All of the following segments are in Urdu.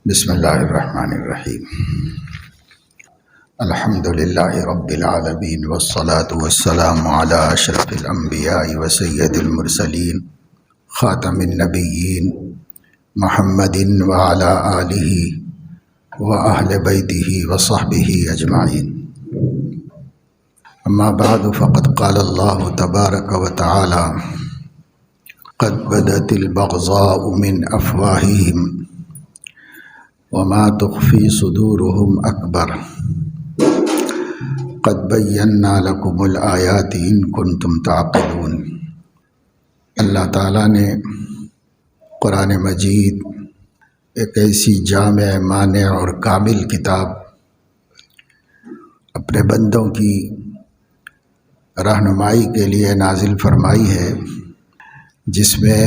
بسم اللہ الرحمن الرحیم الحمد للہ رب العالمین والصلاة والسلام علی اشرف الانبیاء وسید المرسلین خاتم النبیین محمد وعلی آلہ واہل بیتہ وصحبہ اجمعین اما بعد فقد قال اللہ تبارک وتعالی قد بدت البغضاء من افواہہم وما تخفی صدورهم اکبر قد بینا لکم الآیات ان کنتم تعقلون۔ اللہ تعالیٰ نے قرآن مجید ایک ایسی جامع مانع اور کامل کتاب اپنے بندوں کی رہنمائی کے لیے نازل فرمائی ہے، جس میں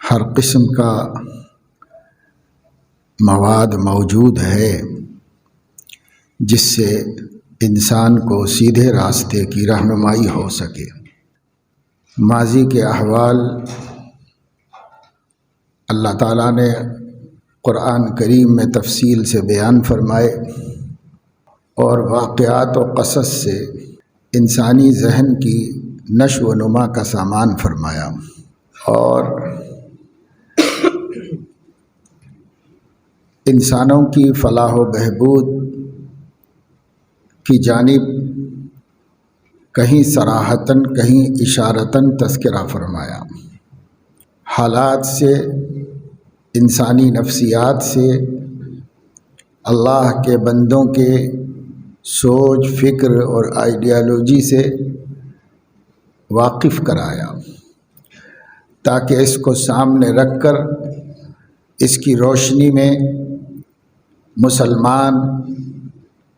ہر قسم کا مواد موجود ہے جس سے انسان کو سیدھے راستے کی رہنمائی ہو سکے۔ ماضی کے احوال اللہ تعالیٰ نے قرآن کریم میں تفصیل سے بیان فرمائے اور واقعات و قصص سے انسانی ذہن کی نشو و نما کا سامان فرمایا، اور انسانوں کی فلاح و بہبود کی جانب کہیں صراحتاً کہیں اشارتاً تذکرہ فرمایا۔ حالات سے، انسانی نفسیات سے، اللہ کے بندوں کے سوچ، فکر اور آئیڈیالوجی سے واقف کرایا، تاکہ اس کو سامنے رکھ کر اس کی روشنی میں مسلمان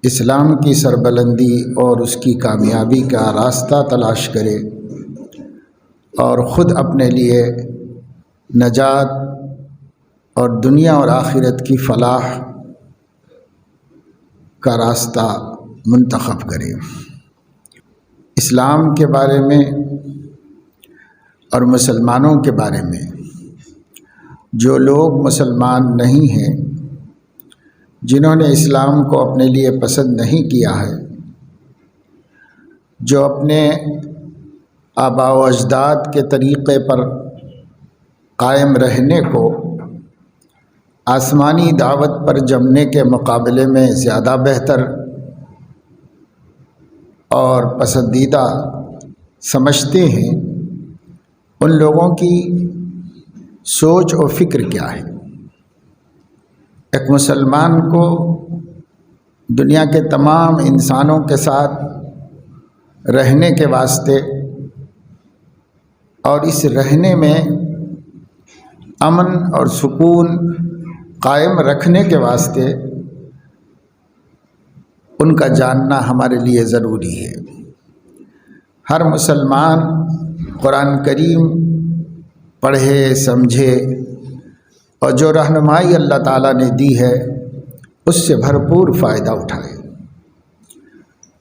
اسلام کی سربلندی اور اس کی کامیابی کا راستہ تلاش کرے اور خود اپنے لیے نجات اور دنیا اور آخرت کی فلاح کا راستہ منتخب کرے۔ اسلام کے بارے میں اور مسلمانوں کے بارے میں جو لوگ مسلمان نہیں ہیں، جنہوں نے اسلام کو اپنے لیے پسند نہیں کیا ہے، جو اپنے آباء و اجداد کے طریقے پر قائم رہنے کو آسمانی دعوت پر جمنے کے مقابلے میں زیادہ بہتر اور پسندیدہ سمجھتے ہیں، ان لوگوں کی سوچ و فکر کیا ہے۔ ایک مسلمان کو دنیا کے تمام انسانوں کے ساتھ رہنے کے واسطے اور اس رہنے میں امن اور سکون قائم رکھنے کے واسطے ان کا جاننا ہمارے لیے ضروری ہے۔ ہر مسلمان قرآن کریم پڑھے، سمجھے اور جو رہنمائی اللہ تعالیٰ نے دی ہے اس سے بھرپور فائدہ اٹھائے۔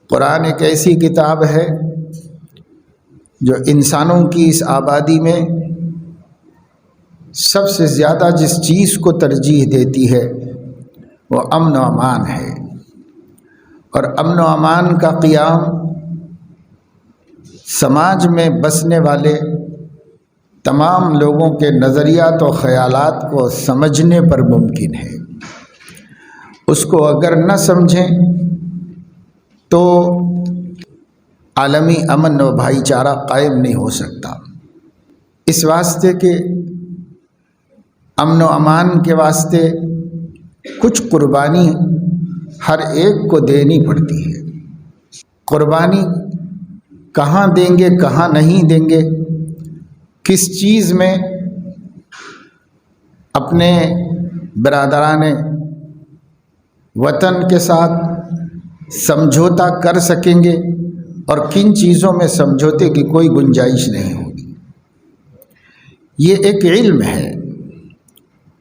قرآن ایک ایسی کتاب ہے جو انسانوں کی اس آبادی میں سب سے زیادہ جس چیز کو ترجیح دیتی ہے وہ امن و امان ہے، اور امن و امان کا قیام سماج میں بسنے والے تمام لوگوں کے نظریات و خیالات کو سمجھنے پر ممکن ہے۔ اس کو اگر نہ سمجھیں تو عالمی امن و بھائی چارہ قائم نہیں ہو سکتا۔ اس واسطے کہ امن و امان کے واسطے کچھ قربانی ہر ایک کو دینی پڑتی ہے۔ قربانی کہاں دیں گے، کہاں نہیں دیں گے، کس چیز میں اپنے برادران وطن کے ساتھ سمجھوتا کر سکیں گے اور کن چیزوں میں سمجھوتے کی کوئی گنجائش نہیں ہوگی، یہ ایک علم ہے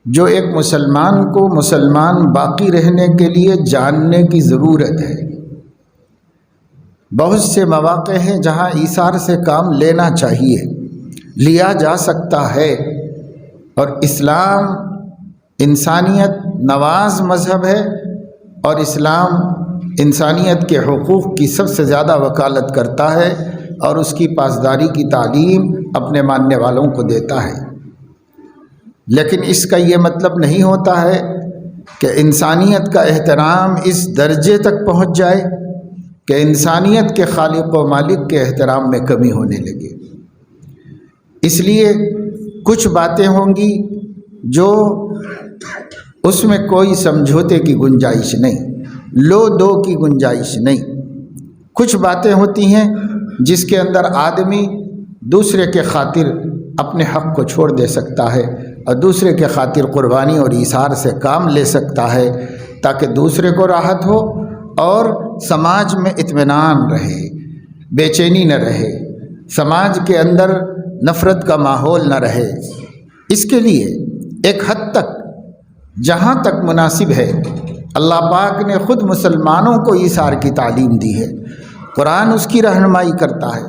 جو ایک مسلمان کو مسلمان باقی رہنے کے لیے جاننے کی ضرورت ہے۔ بہت سے مواقع ہیں جہاں ایثار سے کام لینا چاہیے، لیا جا سکتا ہے، اور اسلام انسانیت نواز مذہب ہے اور اسلام انسانیت کے حقوق کی سب سے زیادہ وکالت کرتا ہے اور اس کی پاسداری کی تعلیم اپنے ماننے والوں کو دیتا ہے۔ لیکن اس کا یہ مطلب نہیں ہوتا ہے کہ انسانیت کا احترام اس درجے تک پہنچ جائے کہ انسانیت کے خالق و مالک کے احترام میں کمی ہونے لگے۔ اس لیے کچھ باتیں ہوں گی جو اس میں کوئی سمجھوتے کی گنجائش نہیں، لو دو کی گنجائش نہیں۔ کچھ باتیں ہوتی ہیں جس کے اندر آدمی دوسرے کے خاطر اپنے حق کو چھوڑ دے سکتا ہے اور دوسرے کے خاطر قربانی اور ایثار سے کام لے سکتا ہے تاکہ دوسرے کو راحت ہو اور سماج میں اطمینان رہے، بے چینی نہ رہے، سماج کے اندر نفرت کا ماحول نہ رہے۔ اس کے لیے ایک حد تک جہاں تک مناسب ہے اللہ پاک نے خود مسلمانوں کو ایثار کی تعلیم دی ہے، قرآن اس کی رہنمائی کرتا ہے،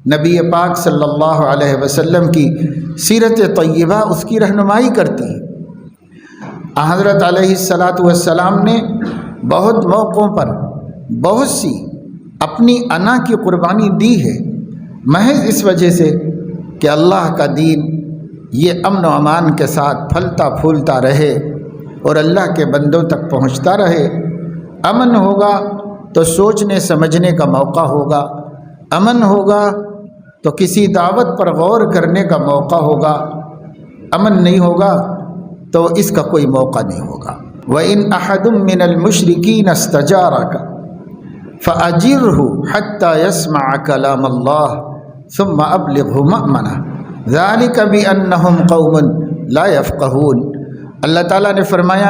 نبی پاک صلی اللہ علیہ وسلم کی سیرت طیبہ اس کی رہنمائی کرتی ہے۔ حضرت علیہ السلام نے بہت موقعوں پر بہت سی اپنی انا کی قربانی دی ہے، محض اس وجہ سے کہ اللہ کا دین یہ امن و امان کے ساتھ پھلتا پھولتا رہے اور اللہ کے بندوں تک پہنچتا رہے۔ امن ہوگا تو سوچنے سمجھنے کا موقع ہوگا، امن ہوگا تو کسی دعوت پر غور کرنے کا موقع ہوگا، امن نہیں ہوگا تو اس کا کوئی موقع نہیں ہوگا۔ وَإِنْ أَحَدٌ مِّنَ الْمُشْرِكِينَ اسْتَجَارَكَ فَأَجِرْهُ حَتَّى يَسْمَعَ كَلَامَ اللَّهِ ثُمَّ أَبْلِغْهُ مَأْمَنَهُ ذَلِكَ بِأَنَّهُمْ قَوْمٌ لَا يَفْقَهُونَ۔ اللہ تعالیٰ نے فرمایا،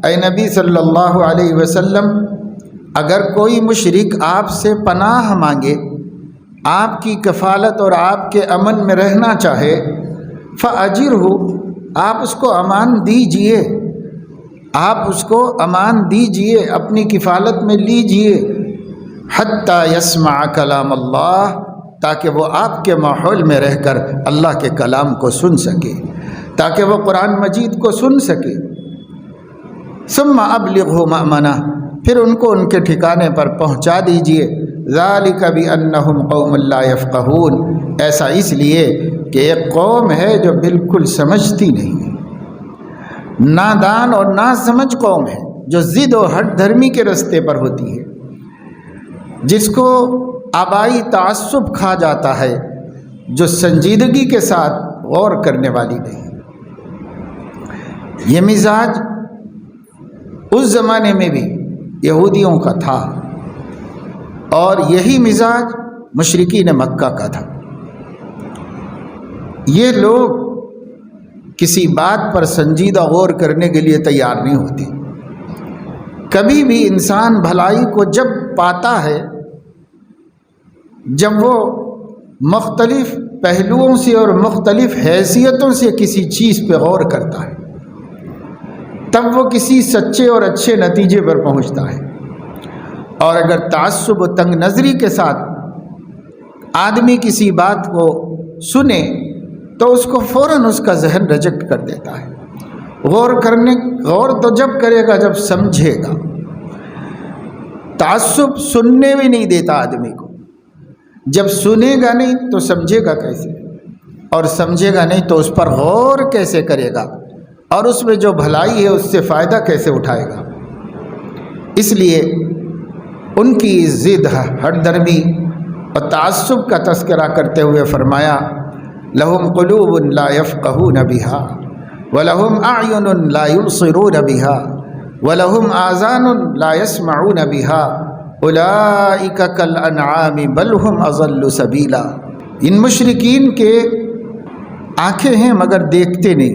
اے نبی صلی اللہ علیہ وسلم، اگر کوئی مشرک آپ سے پناہ مانگے، آپ کی کفالت اور آپ کے امن میں رہنا چاہے، فَأَجِرْهُ، آپ اس کو امان دیجئے، آپ اس کو امان دیجئے، اپنی کفالت میں لیجئے، حتیٰ یسمع کلام اللہ، تاکہ وہ آپ کے ماحول میں رہ کر اللہ کے کلام کو سن سکے، تاکہ وہ قرآن مجید کو سن سکے۔ ثم ابلغہ مأمنہ، پھر ان کو ان کے ٹھکانے پر پہنچا دیجئے۔ ذالک بأنہم قوم لا یفقہون، ایسا اس لیے کہ ایک قوم ہے جو بالکل سمجھتی نہیں، نادان اور ناسمجھ قوم ہے، جو ضد و ہٹ دھرمی کے رستے پر ہوتی ہے، جس کو آبائی تعصب کھا جاتا ہے، جو سنجیدگی کے ساتھ غور کرنے والی نہیں۔ یہ مزاج اس زمانے میں بھی یہودیوں کا تھا اور یہی مزاج مشرکین مکہ کا تھا۔ یہ لوگ کسی بات پر سنجیدہ غور کرنے کے لیے تیار نہیں ہوتے۔ کبھی بھی انسان بھلائی کو جب پاتا ہے، جب وہ مختلف پہلوؤں سے اور مختلف حیثیتوں سے کسی چیز پہ غور کرتا ہے، تب وہ کسی سچے اور اچھے نتیجے پر پہنچتا ہے۔ اور اگر تعصب و تنگ نظری کے ساتھ آدمی کسی بات کو سنے تو اس کو فوراً اس کا ذہن ریجیکٹ کر دیتا ہے۔ غور تو جب کرے گا جب سمجھے گا۔ تعصب سننے بھی نہیں دیتا آدمی کو، جب سنے گا نہیں تو سمجھے گا کیسے، اور سمجھے گا نہیں تو اس پر غور کیسے کرے گا، اور اس میں جو بھلائی ہے اس سے فائدہ کیسے اٹھائے گا۔ اس لیے ان کی ضد ہٹ درمی اور تعصب کا تذکرہ کرتے ہوئے فرمایا، لہم قلوب لا یفقہون بہا ولہم اعین لا یبصرون بہا ولہم آذان لا یسمعون بہا اولئک کالانعام بل ہم اضل سبیلا۔ ان مشرکین کے آنکھیں ہیں مگر دیکھتے نہیں،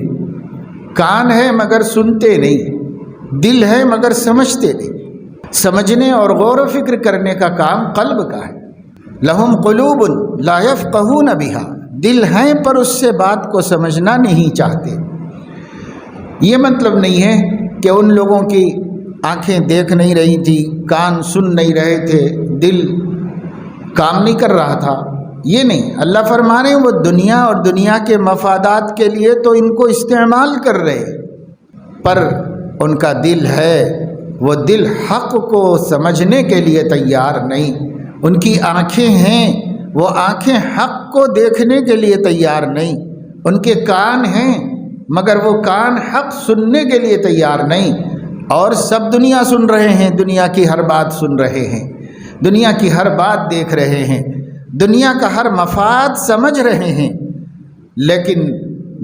کان ہے مگر سنتے نہیں، دل ہے مگر سمجھتے نہیں۔ سمجھنے اور غور و فکر کرنے کا کام قلب کا ہے۔ لہم قلوب لا یفقہون بہا، دل ہیں پر اس سے بات کو سمجھنا نہیں چاہتے۔ یہ مطلب نہیں ہے کہ ان لوگوں کی آنکھیں دیکھ نہیں رہی تھی، کان سن نہیں رہے تھے، دل کام نہیں کر رہا تھا، یہ نہیں۔ اللہ فرما رہے ہیں وہ دنیا اور دنیا کے مفادات کے لیے تو ان کو استعمال کر رہے، پر ان کا دل ہے وہ دل حق کو سمجھنے کے لیے تیار نہیں، ان کی آنکھیں ہیں وہ آنکھیں حق کو دیکھنے کے لیے تیار نہیں، ان کے کان ہیں مگر وہ کان حق سننے کے لیے تیار نہیں، اور سب دنیا سن رہے ہیں، دنیا کی ہر بات سن رہے ہیں، دنیا کی ہر بات دیکھ رہے ہیں، دنیا کا ہر مفاد سمجھ رہے ہیں، لیکن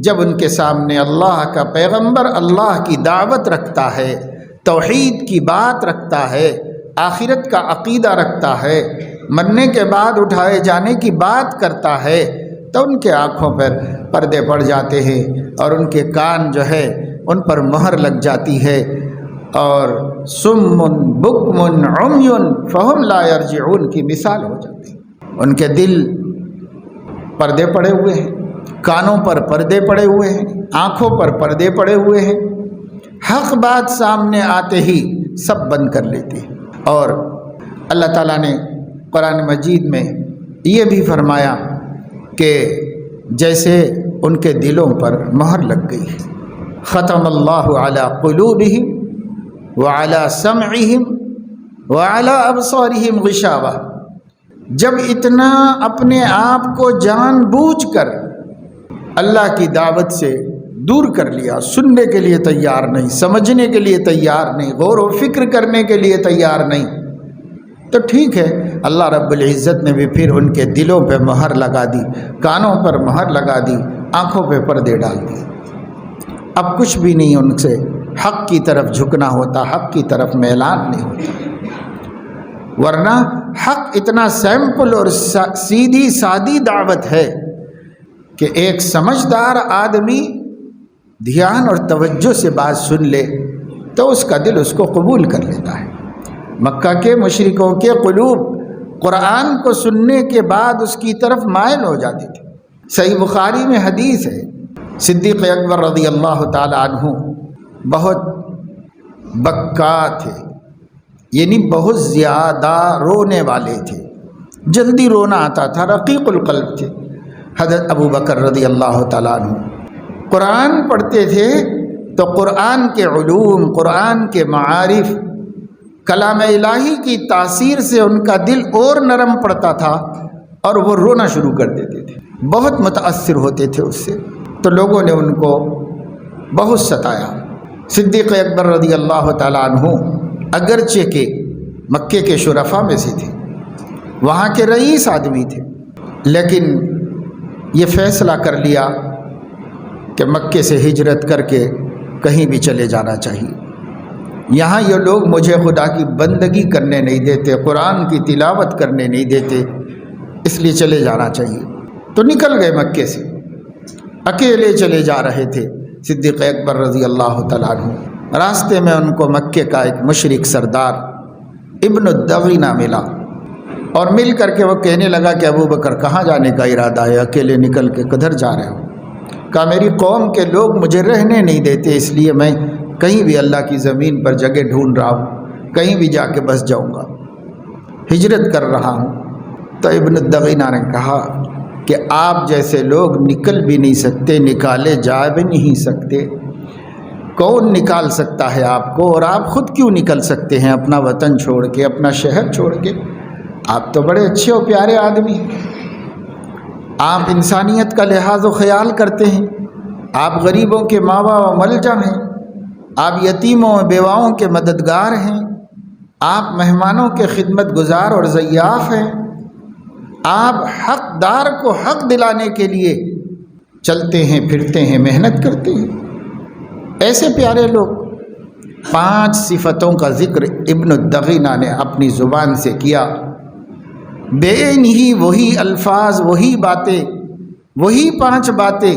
جب ان کے سامنے اللہ کا پیغمبر اللہ کی دعوت رکھتا ہے، توحید کی بات رکھتا ہے، آخرت کا عقیدہ رکھتا ہے، مرنے کے بعد اٹھائے جانے کی بات کرتا ہے، تو ان کے آنکھوں پر پردے پڑ جاتے ہیں اور ان کے کان جو ہے ان پر مہر لگ جاتی ہے، اور سم بکم عمی فہم لا یرجعون کی مثال ہو جاتی ہے۔ ان کے دل پردے پڑے ہوئے ہیں، کانوں پر پردے پڑے ہوئے ہیں، آنکھوں پر پردے پڑے ہوئے ہیں، حق بات سامنے آتے ہی سب بند کر لیتے ہیں۔ اور اللہ تعالیٰ نے قرآن مجید میں یہ بھی فرمایا کہ جیسے ان کے دلوں پر مہر لگ گئی ہے، ختم اللہ علی قلوبہم وعلی سمعہم وعلی ابصارہم غشاوہ۔ جب اتنا اپنے آپ کو جان بوجھ کر اللہ کی دعوت سے دور کر لیا، سننے کے لیے تیار نہیں، سمجھنے کے لیے تیار نہیں، غور و فکر کرنے کے لیے تیار نہیں، تو ٹھیک ہے، اللہ رب العزت نے بھی پھر ان کے دلوں پہ مہر لگا دی، کانوں پر مہر لگا دی، آنکھوں پہ پردے ڈال دی۔ اب کچھ بھی نہیں ان سے حق کی طرف جھکنا ہوتا، حق کی طرف میلان نہیں ہوتا، ورنہ حق اتنا سیمپل اور سیدھی سادی دعوت ہے کہ ایک سمجھدار آدمی دھیان اور توجہ سے بات سن لے تو اس کا دل اس کو قبول کر لیتا ہے۔ مکہ کے مشرکوں کے قلوب قرآن کو سننے کے بعد اس کی طرف مائل ہو جاتے تھے۔ صحیح بخاری میں حدیث ہے، صدیق اکبر رضی اللہ تعالی عنہ بہت بکا تھے، یعنی بہت زیادہ رونے والے تھے، جلدی رونا آتا تھا، رقیق القلب تھے۔ حضرت ابو بکر رضی اللہ تعالیٰ عنہ قرآن پڑھتے تھے تو قرآن کے علوم، قرآن کے معارف، کلام الہی کی تاثیر سے ان کا دل اور نرم پڑتا تھا اور وہ رونا شروع کر دیتے تھے، بہت متاثر ہوتے تھے اس سے، تو لوگوں نے ان کو بہت ستایا۔ صدیق اکبر رضی اللہ تعالیٰ عنہ اگرچہ کہ مکے کے شرفاء میں سے تھے، وہاں کے رئیس آدمی تھے، لیکن یہ فیصلہ کر لیا کہ مکے سے ہجرت کر کے کہیں بھی چلے جانا چاہیے، یہاں یہ لوگ مجھے خدا کی بندگی کرنے نہیں دیتے، قرآن کی تلاوت کرنے نہیں دیتے، اس لیے چلے جانا چاہیے۔ تو نکل گئے مکے سے، اکیلے چلے جا رہے تھے صدیق اکبر رضی اللہ تعالیٰ عنہ۔ راستے میں ان کو مکے کا ایک مشرک سردار ابن الدغینہ ملا، اور مل کر کے وہ کہنے لگا کہ ابو بکر کہاں جانے کا ارادہ ہے، اکیلے نکل کے کدھر جا رہے ہو؟ کہا میری قوم کے لوگ مجھے رہنے نہیں دیتے، اس لیے میں کہیں بھی اللہ کی زمین پر جگہ ڈھونڈ رہا ہوں، کہیں بھی جا کے بس جاؤں گا، ہجرت کر رہا ہوں۔ تو ابن الدغینہ نے کہا کہ آپ جیسے لوگ نکل بھی نہیں سکتے، نکالے جا بھی نہیں سکتے، کون نکال سکتا ہے آپ کو؟ اور آپ خود کیوں نکل سکتے ہیں اپنا وطن چھوڑ کے، اپنا شہر چھوڑ کے؟ آپ تو بڑے اچھے اور پیارے آدمی ہیں، آپ انسانیت کا لحاظ و خیال کرتے ہیں، آپ غریبوں کے ماوا و ملجا ہیں، آپ یتیموں و بیواؤں کے مددگار ہیں، آپ مہمانوں کے خدمت گزار اور ضیاف ہیں، آپ حقدار کو حق دلانے کے لیے چلتے ہیں، پھرتے ہیں، محنت کرتے ہیں، ایسے پیارے لوگ۔ 5 صفتوں کا ذکر ابن الدغینہ نے اپنی زبان سے کیا، بے ہی وہی الفاظ، وہی باتیں، وہی 5 باتیں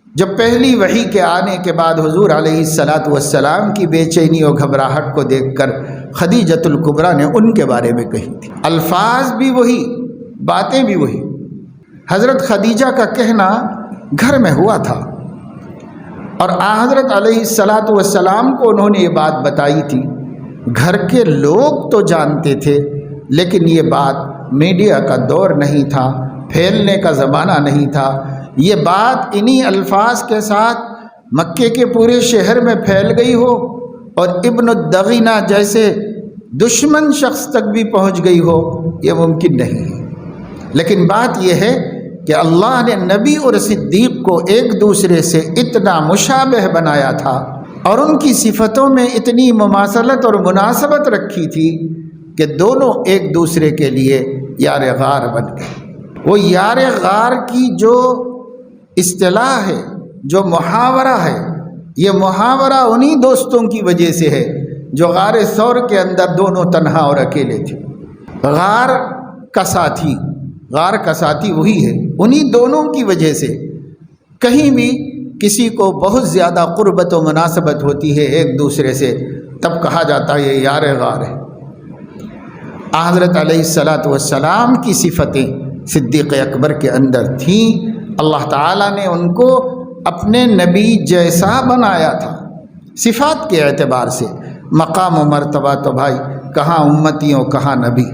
جو پہلی وحی کے آنے کے بعد حضور علیہ الصلاۃ والسلام کی بے چینی اور گھبراہٹ کو دیکھ کر خدیجۃ الکبریٰ نے ان کے بارے میں کہی تھی۔ الفاظ بھی وہی، باتیں بھی وہی۔ حضرت خدیجہ کا کہنا گھر میں ہوا تھا، اور حضرت علیہ الصلاۃ والسلام کو انہوں نے یہ بات بتائی تھی، گھر کے لوگ تو جانتے تھے، لیکن یہ بات میڈیا کا دور نہیں تھا، پھیلنے کا زمانہ نہیں تھا، یہ بات انہی الفاظ کے ساتھ مکے کے پورے شہر میں پھیل گئی ہو اور ابن الدغینہ جیسے دشمن شخص تک بھی پہنچ گئی ہو، یہ ممکن نہیں ہے۔ لیکن بات یہ ہے کہ اللہ نے نبی اور صدیق کو ایک دوسرے سے اتنا مشابہ بنایا تھا اور ان کی صفتوں میں اتنی مماثلت اور مناسبت رکھی تھی کہ دونوں ایک دوسرے کے لیے یار غار بن گئے۔ وہ یار غار کی جو اصطلاح ہے، جو محاورہ ہے، یہ محاورہ انہی دوستوں کی وجہ سے ہے جو غار ثور کے اندر دونوں تنہا اور اکیلے تھے۔ غار کا ساتھی وہی ہے، انہی دونوں کی وجہ سے کہیں بھی کسی کو بہت زیادہ قربت و مناسبت ہوتی ہے ایک دوسرے سے، تب کہا جاتا ہے یہ یار غار ہے۔ حضرت علیہ الصلاۃ والسلام کی صفتیں صدیق اکبر کے اندر تھیں، اللہ تعالیٰ نے ان کو اپنے نبی جیسا بنایا تھا صفات کے اعتبار سے۔ مقام و مرتبہ تو بھائی کہاں امتیوں کہاں نبی۔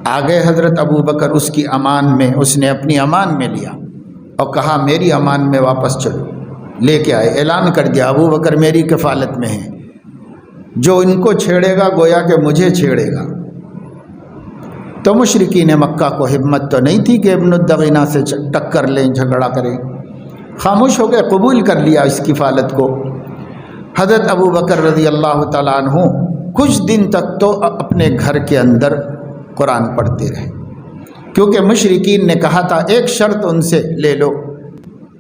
آگے حضرت ابو بکر اس کی امان میں، اس نے اپنی امان میں لیا اور کہا میری امان میں واپس چلو، لے کے آئے، اعلان کر دیا ابو بکر میری کفالت میں ہے، جو ان کو چھیڑے گا گویا کہ مجھے چھیڑے گا۔ تو مشرکین مکہ کو ہمت تو نہیں تھی کہ ابن الدغینہ سے ٹکر لیں، جھگڑا کریں، خاموش ہو کے قبول کر لیا اس کفالت کو۔ حضرت ابو بکر رضی اللہ تعالیٰ عنہ کچھ دن تک تو اپنے گھر کے اندر قرآن پڑھتے رہے، کیونکہ مشرکین نے کہا تھا ایک شرط ان سے لے لو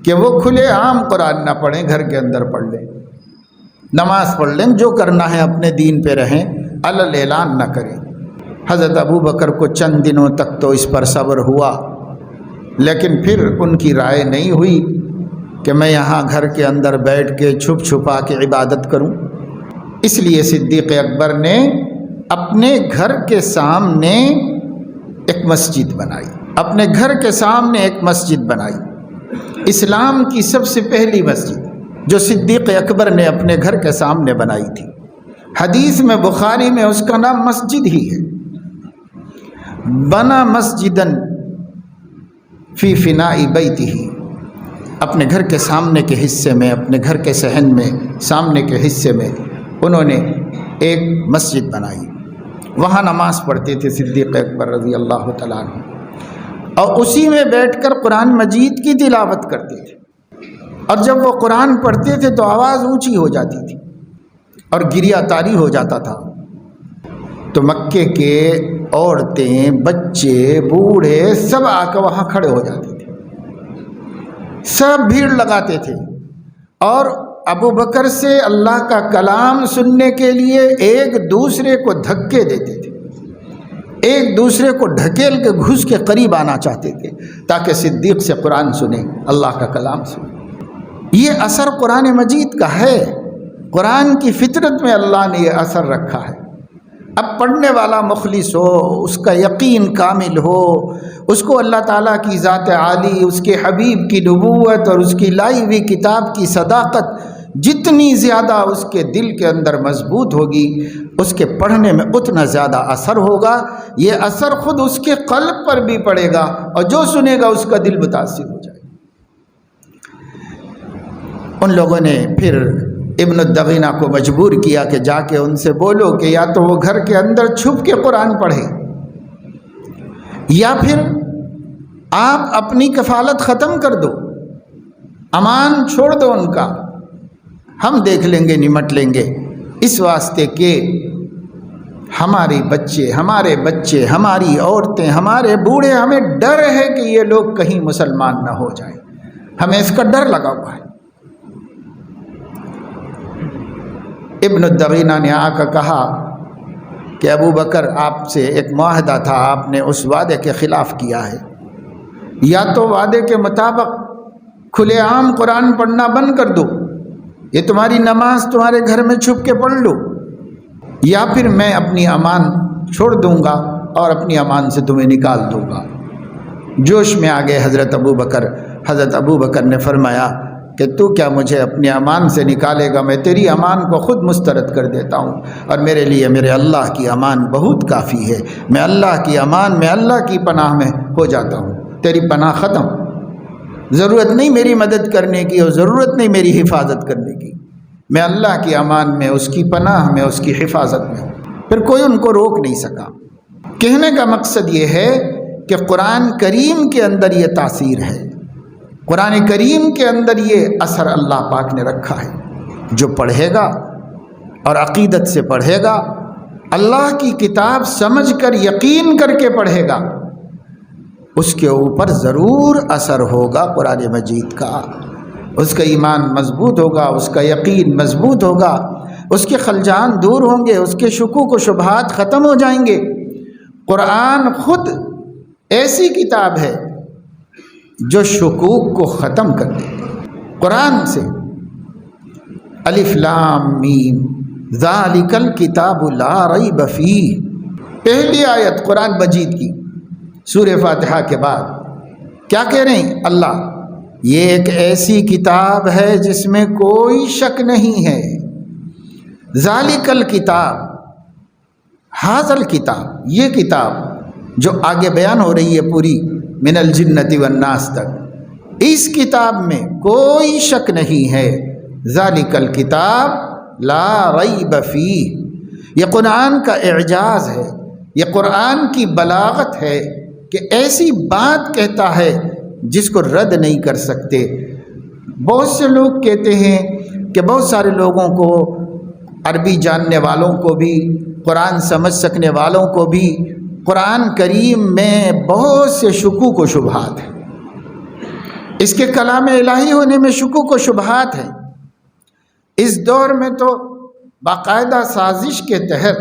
کہ وہ کھلے عام قرآن نہ پڑھیں، گھر کے اندر پڑھ لیں، نماز پڑھ لیں، جو کرنا ہے اپنے دین پہ رہیں، علل اعلان نہ کریں۔ حضرت ابو بکر کو چند دنوں تک تو اس پر صبر ہوا، لیکن پھر ان کی رائے نہیں ہوئی کہ میں یہاں گھر کے اندر بیٹھ کے چھپ چھپا کے عبادت کروں۔ اس لیے صدیق اکبر نے اپنے گھر کے سامنے ایک مسجد بنائی، اپنے گھر کے سامنے ایک مسجد بنائی، اسلام کی سب سے پہلی مسجد جو صدیق اکبر نے اپنے گھر کے سامنے بنائی تھی۔ حدیث میں بخاری میں اس کا نام مسجد ہی ہے، بنا مسجدن فی فناء بیتہ، اپنے گھر کے سامنے کے حصے میں، اپنے گھر کے صحن میں، سامنے کے حصے میں انہوں نے ایک مسجد بنائی، وہاں نماز پڑھتے تھے صدیق اکبر رضی اللہ تعالیٰ عنہ، اور اسی میں بیٹھ کر قرآن مجید کی تلاوت کرتے تھے۔ اور جب وہ قرآن پڑھتے تھے تو آواز اونچی ہو جاتی تھی اور گریہ طاری ہو جاتا تھا، تو مکے کے عورتیں، بچے، بوڑھے سب آ کر وہاں کھڑے ہو جاتے تھے، سب بھیڑ لگاتے تھے، اور ابو بکر سے اللہ کا کلام سننے کے لیے ایک دوسرے کو دھکے دیتے تھے، ایک دوسرے کو ڈھکیل کے گھس کے قریب آنا چاہتے تھے تاکہ صدیق سے قرآن سنیں، اللہ کا کلام سنیں۔ یہ اثر قرآن مجید کا ہے، قرآن کی فطرت میں اللہ نے یہ اثر رکھا ہے۔ اب پڑھنے والا مخلص ہو، اس کا یقین کامل ہو، اس کو اللہ تعالیٰ کی ذات عالی، اس کے حبیب کی نبوت اور اس کی لائی ہوئی کتاب کی صداقت جتنی زیادہ اس کے دل کے اندر مضبوط ہوگی، اس کے پڑھنے میں اتنا زیادہ اثر ہوگا۔ یہ اثر خود اس کے قلب پر بھی پڑے گا اور جو سنے گا اس کا دل متاثر ہو جائے گا۔ ان لوگوں نے پھر ابن الدغینہ کو مجبور کیا کہ جا کے ان سے بولو کہ یا تو وہ گھر کے اندر چھپ کے قرآن پڑھے، یا پھر آپ اپنی کفالت ختم کر دو، امان چھوڑ دو ان کا، ہم دیکھ لیں گے، نمٹ لیں گے، اس واسطے کہ ہمارے بچے، ہماری عورتیں، ہمارے بوڑھے، ہمیں ڈر ہے کہ یہ لوگ کہیں مسلمان نہ ہو جائیں، ہمیں اس کا ڈر لگا ہوا ہے۔ ابن الدغینہ نے آ کر کہا کہ ابو بکر آپ سے ایک معاہدہ تھا، آپ نے اس وعدے کے خلاف کیا ہے، یا تو وعدے کے مطابق کھلے عام قرآن پڑھنا بند کر دو، یہ تمہاری نماز تمہارے گھر میں چھپ کے پڑھ لو، یا پھر میں اپنی امان چھوڑ دوں گا اور اپنی امان سے تمہیں نکال دوں گا۔ جوش میں آگے حضرت ابو بکر نے فرمایا کہ تو کیا مجھے اپنی امان سے نکالے گا، میں تیری امان کو خود مسترد کر دیتا ہوں، اور میرے لیے میرے اللہ کی امان بہت کافی ہے، میں اللہ کی امان میں، اللہ کی پناہ میں ہو جاتا ہوں، تیری پناہ ختم۔ ضرورت نہیں میری مدد کرنے کی اور ضرورت نہیں میری حفاظت کرنے کی، میں اللہ کی امان میں، اس کی پناہ میں، اس کی حفاظت میں ہوں۔ پھر کوئی ان کو روک نہیں سکا۔ کہنے کا مقصد یہ ہے کہ قرآن کریم کے اندر یہ تاثیر ہے، قرآن کریم کے اندر یہ اثر اللہ پاک نے رکھا ہے۔ جو پڑھے گا اور عقیدت سے پڑھے گا، اللہ کی کتاب سمجھ کر یقین کر کے پڑھے گا، اس کے اوپر ضرور اثر ہوگا قرآن مجید کا، اس کا ایمان مضبوط ہوگا، اس کا یقین مضبوط ہوگا، اس کے خلجان دور ہوں گے، اس کے شکوک و شبہات ختم ہو جائیں گے۔ قرآن خود ایسی کتاب ہے جو شکوک کو ختم کر دے۔ قرآن سے الف لام میم ذالک الکتاب لا ریب فیہ، پہلی آیت قرآن مجید کی سورہ فاتحہ کے بعد کیا کہہ رہے ہیں اللہ؟ یہ ایک ایسی کتاب ہے جس میں کوئی شک نہیں ہے۔ ذالک الکتاب، ھذا الکتاب، یہ کتاب جو آگے بیان ہو رہی ہے پوری من الجنۃ والناس تک، اس کتاب میں کوئی شک نہیں ہے۔ ذالک الکتاب لا ریب فیہ، یہ قرآن کا اعجاز ہے، یہ قرآن کی بلاغت ہے کہ ایسی بات کہتا ہے جس کو رد نہیں کر سکتے۔ بہت سے لوگ کہتے ہیں کہ بہت سارے لوگوں کو، عربی جاننے والوں کو بھی، قرآن سمجھ سکنے والوں کو بھی، قرآن کریم میں بہت سے شکوک و شبہات ہیں، اس کے کلام الہی ہونے میں شکوک و شبہات ہیں۔ اس دور میں تو باقاعدہ سازش کے تحت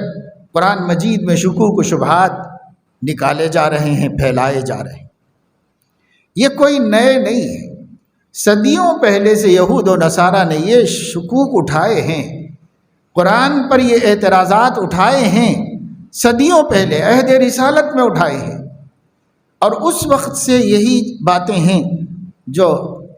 قرآن مجید میں شکوک و شبہات نکالے جا رہے ہیں، پھیلائے جا رہے ہیں۔ یہ کوئی نئے نہیں ہے، صدیوں پہلے سے یہود و نصارہ نے یہ شکوک اٹھائے ہیں، قرآن پر یہ اعتراضات اٹھائے ہیں، صدیوں پہلے عہد رسالت میں اٹھائے ہیں، اور اس وقت سے یہی باتیں ہیں جو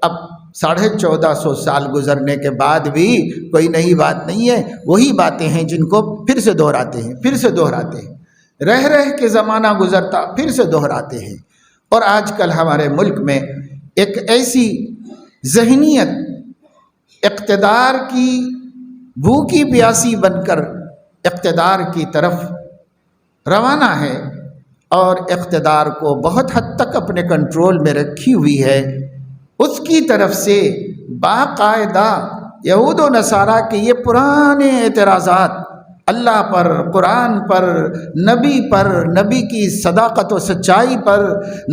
اب 1450 سال گزرنے کے بعد بھی کوئی نئی بات نہیں ہے، وہی باتیں ہیں جن کو پھر سے دہراتے ہیں، پھر سے دہراتے ہیں، رہ رہ کے زمانہ گزرتا پھر سے دہراتے ہیں۔ اور آج کل ہمارے ملک میں ایک ایسی ذہنیت اقتدار کی بھوکی پیاسی بن کر اقتدار کی طرف روانہ ہے، اور اقتدار کو بہت حد تک اپنے کنٹرول میں رکھی ہوئی ہے، اس کی طرف سے باقاعدہ یہود و نصارہ کے یہ پرانے اعتراضات اللہ پر، قرآن پر، نبی کی صداقت و سچائی پر،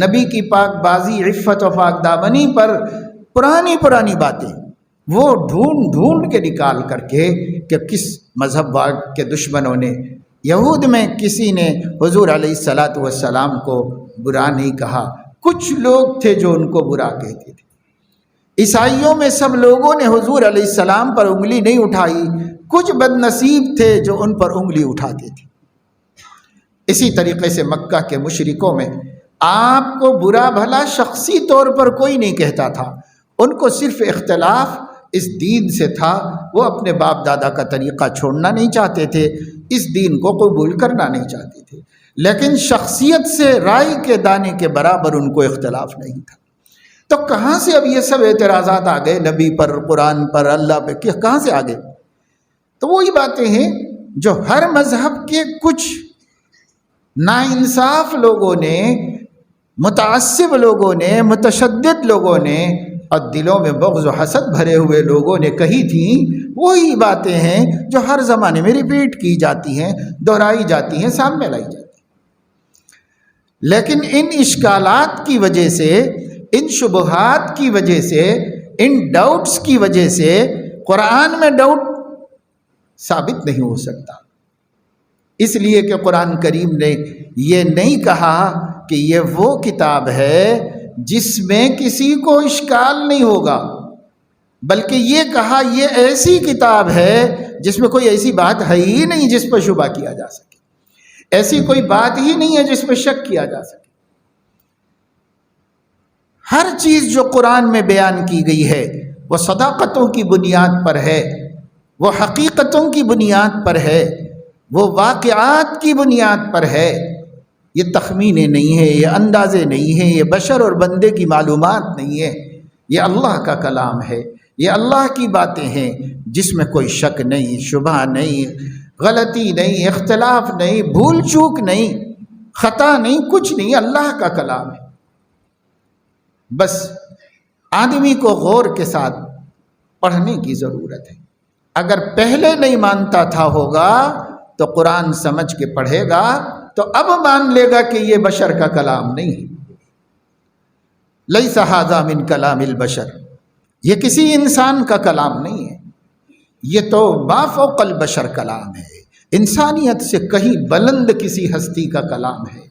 نبی کی پاک بازی، عفت و پاک دامنی پر، پرانی باتیں وہ ڈھونڈ کے نکال کر کے کہ کس مذہب کے دشمنوں نے، یہود میں کسی نے حضور علیہ الصلاۃ والسلام کو برا نہیں کہا، کچھ لوگ تھے جو ان کو برا کہتے تھے۔ عیسائیوں میں سب لوگوں نے حضور علیہ السلام پر انگلی نہیں اٹھائی، کچھ بد نصیب تھے جو ان پر انگلی اٹھاتے تھے۔ اسی طریقے سے مکہ کے مشرکوں میں آپ کو برا بھلا شخصی طور پر کوئی نہیں کہتا تھا، ان کو صرف اختلاف اس دین سے تھا، وہ اپنے باپ دادا کا طریقہ چھوڑنا نہیں چاہتے تھے، اس دین کو قبول کرنا نہیں چاہتے تھے، لیکن شخصیت سے رائی کے دانے کے برابر ان کو اختلاف نہیں تھا۔ تو کہاں سے اب یہ سب اعتراضات آ گئے نبی پر، قرآن پر، اللہ پہ، کہاں سے آ گئے؟ تو وہی باتیں ہیں جو ہر مذہب کے کچھ ناانصاف لوگوں نے، متعصب لوگوں نے، متشدد لوگوں نے، اور دلوں میں بغض و حسد بھرے ہوئے لوگوں نے کہی تھیں، وہی باتیں ہیں جو ہر زمانے میں ریپیٹ کی جاتی ہیں، دہرائی جاتی ہیں، سامنے لائی جاتی ہیں۔ لیکن ان اشکالات کی وجہ سے، ان شبہات کی وجہ سے، ان ڈاؤٹس کی وجہ سے قرآن میں ڈاؤٹ ثابت نہیں ہو سکتا، اس لیے کہ قرآن کریم نے یہ نہیں کہا کہ یہ وہ کتاب ہے جس میں کسی کو اشکال نہیں ہوگا، بلکہ یہ کہا یہ ایسی کتاب ہے جس میں کوئی ایسی بات ہے ہی نہیں جس پر شبہ کیا جا سکے، ایسی کوئی بات ہی نہیں ہے جس پہ شک کیا جا سکے۔ ہر چیز جو قرآن میں بیان کی گئی ہے وہ صداقتوں کی بنیاد پر ہے، وہ حقیقتوں کی بنیاد پر ہے، وہ واقعات کی بنیاد پر ہے، یہ تخمینے نہیں ہے، یہ اندازے نہیں ہیں، یہ بشر اور بندے کی معلومات نہیں ہے، یہ اللہ کا کلام ہے، یہ اللہ کی باتیں ہیں جس میں کوئی شک نہیں، شبہ نہیں، غلطی نہیں، اختلاف نہیں، بھول چوک نہیں، خطا نہیں، کچھ نہیں، اللہ کا کلام ہے۔ بس آدمی کو غور کے ساتھ پڑھنے کی ضرورت ہے۔ اگر پہلے نہیں مانتا تھا ہوگا تو قرآن سمجھ کے پڑھے گا تو اب مان لے گا کہ یہ بشر کا کلام نہیں ہے۔ لیس ھذا من کلام البشر، یہ کسی انسان کا کلام نہیں ہے، یہ تو ما فوق البشر کلام ہے، انسانیت سے کہیں بلند کسی ہستی کا کلام ہے۔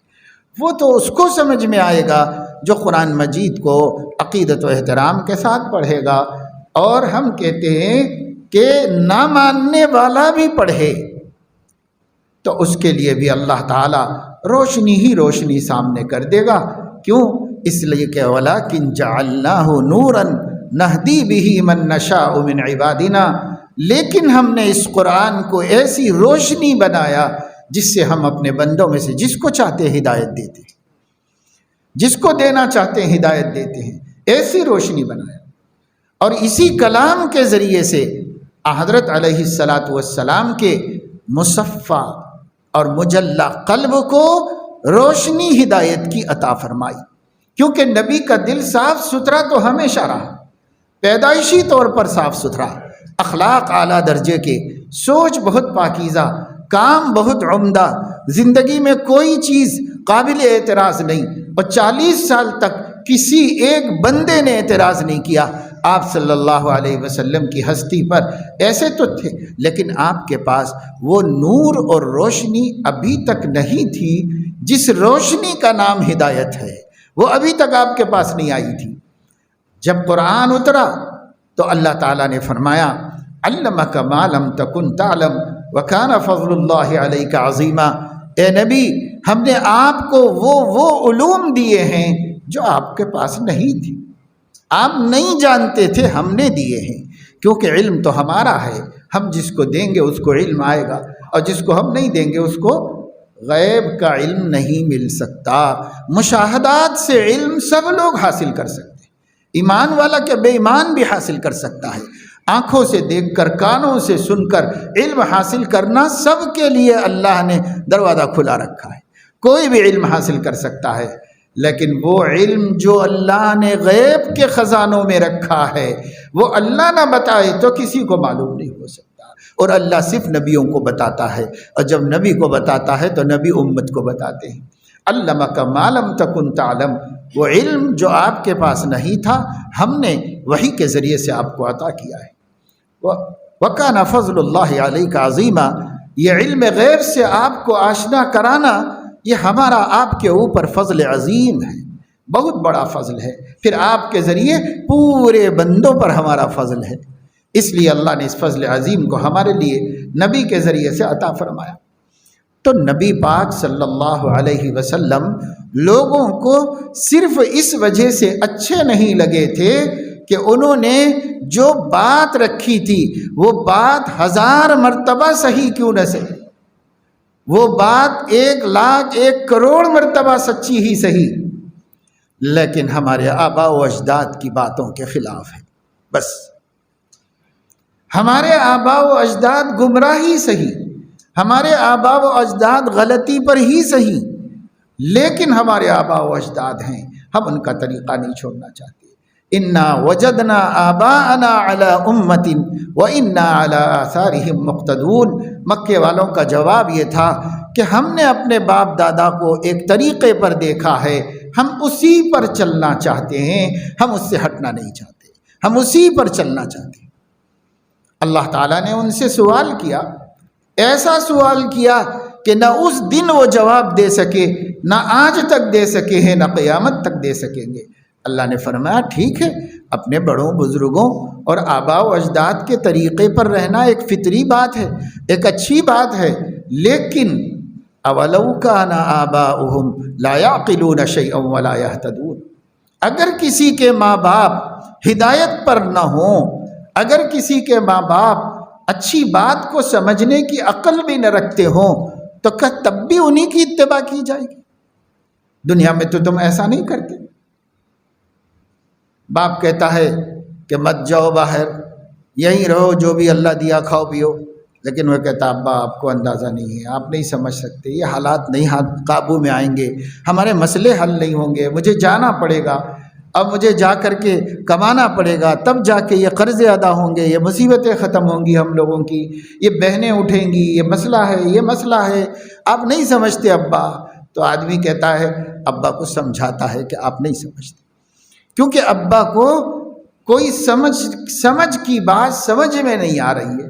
وہ تو اس کو سمجھ میں آئے گا جو قرآن مجید کو عقیدت و احترام کے ساتھ پڑھے گا۔ اور ہم کہتے ہیں کہ نہ ماننے والا بھی پڑھے تو اس کے لیے بھی اللہ تعالیٰ روشنی ہی روشنی سامنے کر دے گا۔ کیوں؟ اس لیے کہ وَلَٰكِن جَعَلْنَاهُ نُورًا نَهْدِي بِهِ مَن نَّشَاءُ مِنْ عِبَادِنَا، لیکن ہم نے اس قرآن کو ایسی روشنی بنایا جس سے ہم اپنے بندوں میں سے جس کو چاہتے ہدایت دیتے ہیں، جس کو دینا چاہتے ہیں ہدایت دیتے ہیں، ایسی روشنی بنایا۔ اور اسی کلام کے ذریعے سے حضرت علیہ السلام کے مصفا اور مجلہ قلب کو روشنی ہدایت کی عطا فرمائی، کیونکہ نبی کا دل صاف ستھرا تو ہمیشہ رہا، پیدائشی طور پر صاف ستھرا، اخلاق اعلیٰ درجے کے، سوچ بہت پاکیزہ، کام بہت عمدہ، زندگی میں کوئی چیز قابل اعتراض نہیں، اور 40 سال تک کسی ایک بندے نے اعتراض نہیں کیا آپ صلی اللہ علیہ وسلم کی ہستی پر۔ ایسے تو تھے لیکن آپ کے پاس وہ نور اور روشنی ابھی تک نہیں تھی جس روشنی کا نام ہدایت ہے، وہ ابھی تک آپ کے پاس نہیں آئی تھی۔ جب قرآن اترا تو اللہ تعالیٰ نے فرمایا علمک ما لم تکن تعلم وکان فضل اللہ علیک عظیما، اے نبی ہم نے آپ کو وہ علوم دیے ہیں جو آپ کے پاس نہیں تھی، آپ نہیں جانتے تھے، ہم نے دیے ہیں، کیونکہ علم تو ہمارا ہے، ہم جس کو دیں گے اس کو علم آئے گا، اور جس کو ہم نہیں دیں گے اس کو غیب کا علم نہیں مل سکتا۔ مشاہدات سے علم سب لوگ حاصل کر سکتے ہیں، ایمان والا کہ بے ایمان بھی حاصل کر سکتا ہے، آنکھوں سے دیکھ کر، کانوں سے سن کر علم حاصل کرنا سب کے لیے اللہ نے دروازہ کھلا رکھا ہے، کوئی بھی علم حاصل کر سکتا ہے۔ لیکن وہ علم جو اللہ نے غیب کے خزانوں میں رکھا ہے وہ اللہ نہ بتائے تو کسی کو معلوم نہیں ہو سکتا، اور اللہ صرف نبیوں کو بتاتا ہے، اور جب نبی کو بتاتا ہے تو نبی امت کو بتاتے ہیں۔ علمک ما لم تکن تعلم، وہ علم جو آپ کے پاس نہیں تھا ہم نے وحی کے ذریعے سے آپ کو عطا کیا ہے۔ وَكَانَ فَضْلُ اللَّهِ عَلَيْكَ عَظِيمًا، یہ علم غیب سے آپ کو آشنا کرانا یہ ہمارا آپ کے اوپر فضل عظیم ہے، بہت بڑا فضل ہے، پھر آپ کے ذریعے پورے بندوں پر ہمارا فضل ہے، اس لیے اللہ نے اس فضل عظیم کو ہمارے لیے نبی کے ذریعے سے عطا فرمایا۔ تو نبی پاک صلی اللہ علیہ وسلم لوگوں کو صرف اس وجہ سے اچھے نہیں لگے تھے کہ انہوں نے جو بات رکھی تھی وہ بات 1000 مرتبہ صحیح کیوں نہ صحیح، وہ بات 1,00,000 1,00,00,000 مرتبہ سچی ہی صحیح، لیکن ہمارے آباء و اجداد کی باتوں کے خلاف ہے۔ بس ہمارے آباء و اجداد گمراہی صحیح، ہمارے آباء و اجداد غلطی پر ہی صحیح، لیکن ہمارے آباء و اجداد ہیں، ہم ان کا طریقہ نہیں چھوڑنا چاہتے۔ انا وجدنا آباءنا علی امت وانا علی آثارہم مقتدون، مکے والوں کا جواب یہ تھا کہ ہم نے اپنے باپ دادا کو ایک طریقے پر دیکھا ہے، ہم اسی پر چلنا چاہتے ہیں، ہم اس سے ہٹنا نہیں چاہتے، ہم اسی پر چلنا چاہتے ہیں۔ اللہ تعالیٰ نے ان سے سوال کیا، ایسا سوال کیا کہ نہ اس دن وہ جواب دے سکے، نہ آج تک دے سکے ہیں، نہ قیامت تک دے سکیں گے۔ اللہ نے فرمایا ٹھیک ہے، اپنے بڑوں بزرگوں اور آباء و اجداد کے طریقے پر رہنا ایک فطری بات ہے، ایک اچھی بات ہے، لیکن اولو کان آباؤہم لا یعقلون شیئا ولا یہتدون، اگر کسی کے ماں باپ ہدایت پر نہ ہوں، اگر کسی کے ماں باپ اچھی بات کو سمجھنے کی عقل بھی نہ رکھتے ہوں تو کیا تب بھی انہی کی اتباع کی جائے گی؟ دنیا میں تو تم ایسا نہیں کرتے، باپ کہتا ہے کہ مت جاؤ باہر، یہیں رہو، جو بھی اللہ دیا کھاؤ پیو، لیکن وہ کہتا ابا آپ کو اندازہ نہیں ہے، آپ نہیں سمجھ سکتے، یہ حالات نہیں قابو میں آئیں گے، ہمارے مسئلے حل نہیں ہوں گے، مجھے جانا پڑے گا، اب مجھے جا کر کے کمانا پڑے گا، تب جا کے یہ قرضے ادا ہوں گے، یہ مصیبتیں ختم ہوں گی ہم لوگوں کی، یہ بہنیں اٹھیں گی، یہ مسئلہ ہے، یہ مسئلہ ہے، آپ نہیں سمجھتے ابا۔ تو آدمی کہتا ہے، ابا کو سمجھاتا ہے کہ آپ نہیں سمجھتے، کیونکہ ابا کو کوئی سمجھ کی بات سمجھ میں نہیں آ رہی ہے،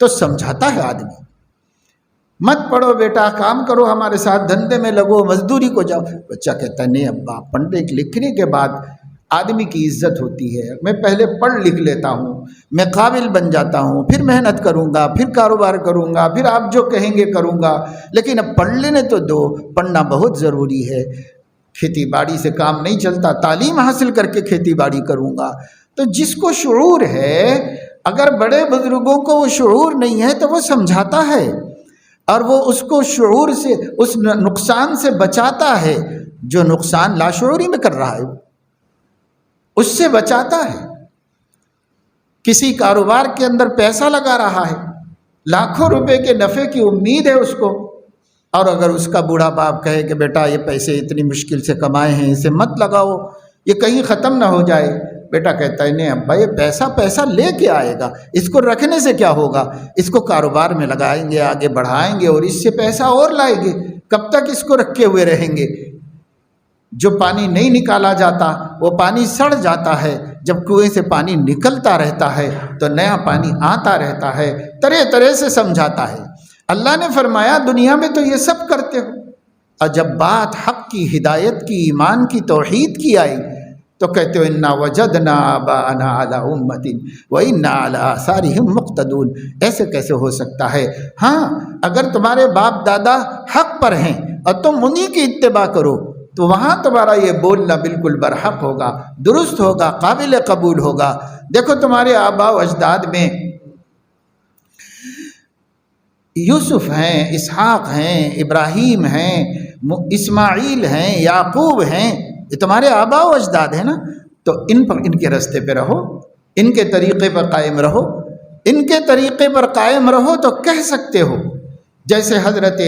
تو سمجھاتا ہے آدمی، مت پڑھو بیٹا، کام کرو، ہمارے ساتھ دھندے میں لگو، مزدوری کو جاؤ۔ بچہ کہتا ہے نہیں ابا، پڑھنے لکھنے کے بعد آدمی کی عزت ہوتی ہے، میں پہلے پڑھ لکھ لیتا ہوں، میں قابل بن جاتا ہوں، پھر محنت کروں گا، پھر کاروبار کروں گا، پھر آپ جو کہیں گے کروں گا، لیکن اب پڑھ لینے تو دو، پڑھنا بہت ضروری ہے، کھیتی باڑی سے کام نہیں چلتا، تعلیم حاصل کر کے کھیتی باڑی کروں گا۔ تو جس کو شعور ہے، اگر بڑے بزرگوں کو وہ شعور نہیں ہے تو وہ سمجھاتا ہے، اور وہ اس کو شعور سے، اس نقصان سے بچاتا ہے جو نقصان لاشعوری میں کر رہا ہے، اس سے بچاتا ہے۔ کسی کاروبار کے اندر پیسہ لگا رہا ہے، لاکھوں روپے کے نفع کی امید ہے اس کو، اور اگر اس کا بوڑھا باپ کہے کہ بیٹا یہ پیسے اتنی مشکل سے کمائے ہیں، اسے مت لگاؤ، یہ کہیں ختم نہ ہو جائے، بیٹا کہتا ہے نہیں ابا، یہ پیسہ لے کے آئے گا، اس کو رکھنے سے کیا ہوگا، اس کو کاروبار میں لگائیں گے، آگے بڑھائیں گے، اور اس سے پیسہ اور لائیں گے، کب تک اس کو رکھے ہوئے رہیں گے؟ جو پانی نہیں نکالا جاتا وہ پانی سڑ جاتا ہے، جب کنویں سے پانی نکلتا رہتا ہے تو نیا پانی آتا رہتا ہے، طرح طرح سے سمجھاتا ہے۔ اللہ نے فرمایا دنیا میں تو یہ سب کرتے ہو، اور جب بات حق کی، ہدایت کی، ایمان کی، توحید کی آئی تو کہتے ہو انا وجدنا آباءنا علی امۃ وانا علی آثارہم مقتدون۔ ایسے کیسے ہو سکتا ہے؟ ہاں، اگر تمہارے باپ دادا حق پر ہیں اور تم انہی کی اتباع کرو تو وہاں تمہارا یہ بولنا بالکل برحق ہوگا، درست ہوگا، قابل قبول ہوگا۔ دیکھو تمہارے آباء و اجداد میں یوسف ہیں، اسحاق ہیں، ابراہیم ہیں، اسماعیل ہیں، یعقوب ہیں، یہ تمہارے آباء و اجداد ہیں نا، تو ان کے راستے پہ رہو، ان کے طریقے پر قائم رہو، ان کے طریقے پر قائم رہو تو کہہ سکتے ہو، جیسے حضرت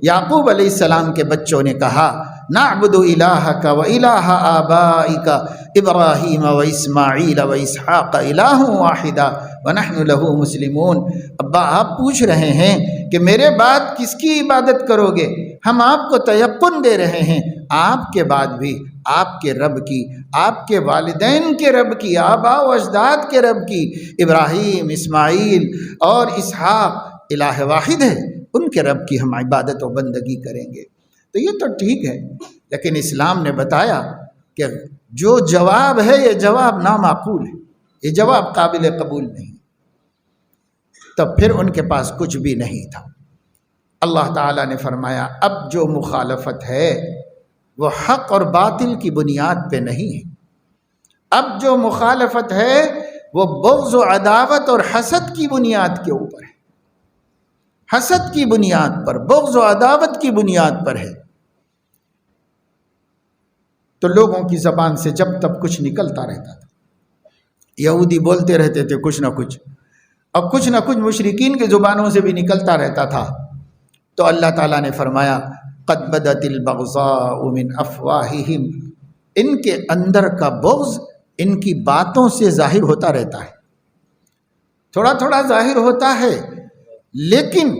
یعقوب علیہ السلام کے بچوں نے کہا نعبد الہک و الہ آبائک ابراہیم و اسماعیل و اسحاق الہ واحدا ونحن لہ مسلمون۔ ابا آپ پوچھ رہے ہیں کہ میرے بعد کس کی عبادت کرو گے؟ ہم آپ کو تیقن دے رہے ہیں آپ کے بعد بھی آپ کے رب کی، آپ کے والدین کے رب کی، آباء و اجداد کے رب کی، ابراہیم، اسماعیل اور اسحاق الہ واحد ہے، ان کے رب کی ہم عبادت و بندگی کریں گے۔ تو یہ تو ٹھیک ہے، لیکن اسلام نے بتایا کہ جو جواب ہے یہ جواب نامعقول ہے، یہ جواب قابل قبول نہیں، تو پھر ان کے پاس کچھ بھی نہیں تھا۔ اللہ تعالیٰ نے فرمایا اب جو مخالفت ہے وہ حق اور باطل کی بنیاد پہ نہیں ہے، اب جو مخالفت ہے وہ بغض و عداوت اور حسد کی بنیاد کے اوپر ہے، حسد کی بنیاد پر، بغض و عداوت کی بنیاد پر ہے۔ تو لوگوں کی زبان سے جب تب کچھ نکلتا رہتا تھا، یہودی بولتے رہتے تھے کچھ نہ کچھ، اور کچھ نہ کچھ مشرکین کی زبانوں سے بھی نکلتا رہتا تھا، تو اللہ تعالیٰ نے فرمایا قد بدت البغضاء من افواہہم، ان کے اندر کا بغض ان کی باتوں سے ظاہر ہوتا رہتا ہے، تھوڑا تھوڑا ظاہر ہوتا ہے، لیکن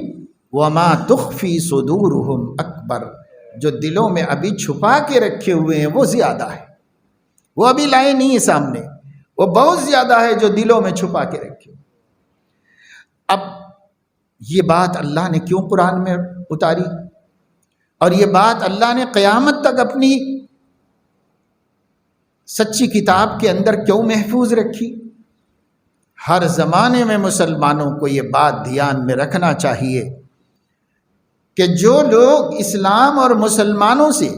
وما تخفی صدورہم اکبر، جو دلوں میں ابھی چھپا کے رکھے ہوئے ہیں وہ زیادہ ہے، وہ ابھی لائے نہیں ہے سامنے، وہ بہت زیادہ ہے جو دلوں میں چھپا کے رکھے۔ اب یہ بات اللہ نے کیوں قرآن میں اتاری، اور یہ بات اللہ نے قیامت تک اپنی سچی کتاب کے اندر کیوں محفوظ رکھی؟ ہر زمانے میں مسلمانوں کو یہ بات دھیان میں رکھنا چاہیے کہ جو لوگ اسلام اور مسلمانوں سے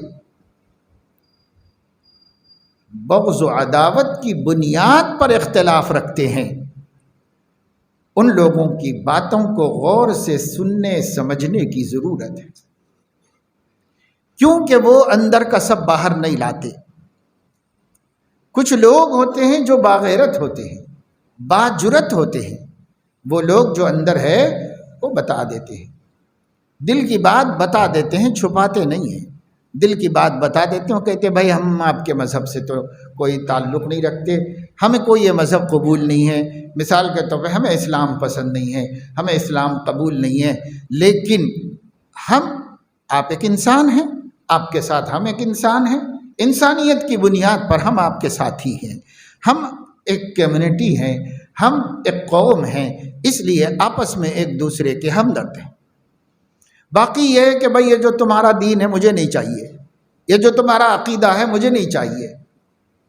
بغض و عداوت کی بنیاد پر اختلاف رکھتے ہیں، ان لوگوں کی باتوں کو غور سے سننے سمجھنے کی ضرورت ہے، کیونکہ وہ اندر کا سب باہر نہیں لاتے۔ کچھ لوگ ہوتے ہیں جو باغیرت ہوتے ہیں، باجرت ہوتے ہیں، وہ لوگ جو اندر ہے وہ بتا دیتے ہیں، دل کی بات بتا دیتے ہیں، چھپاتے نہیں ہیں، دل کی بات بتا دیتے ہیں، وہ کہتے ہیں بھائی ہم آپ کے مذہب سے تو کوئی تعلق نہیں رکھتے، ہمیں کوئی یہ مذہب قبول نہیں ہے، مثال کے طور پہ ہمیں اسلام پسند نہیں ہے، ہمیں اسلام قبول نہیں ہے، لیکن آپ ایک انسان ہیں، آپ کے ساتھ ہم ایک انسان ہیں، انسانیت کی بنیاد پر ہم آپ کے ساتھی ہیں، ہم ایک کمیونٹی ہیں، ہم ایک قوم ہیں، اس لیے آپس میں ایک دوسرے کے ہمدرد ہیں۔ باقی یہ ہے کہ بھائی یہ جو تمہارا دین ہے مجھے نہیں چاہیے، یہ جو تمہارا عقیدہ ہے مجھے نہیں چاہیے،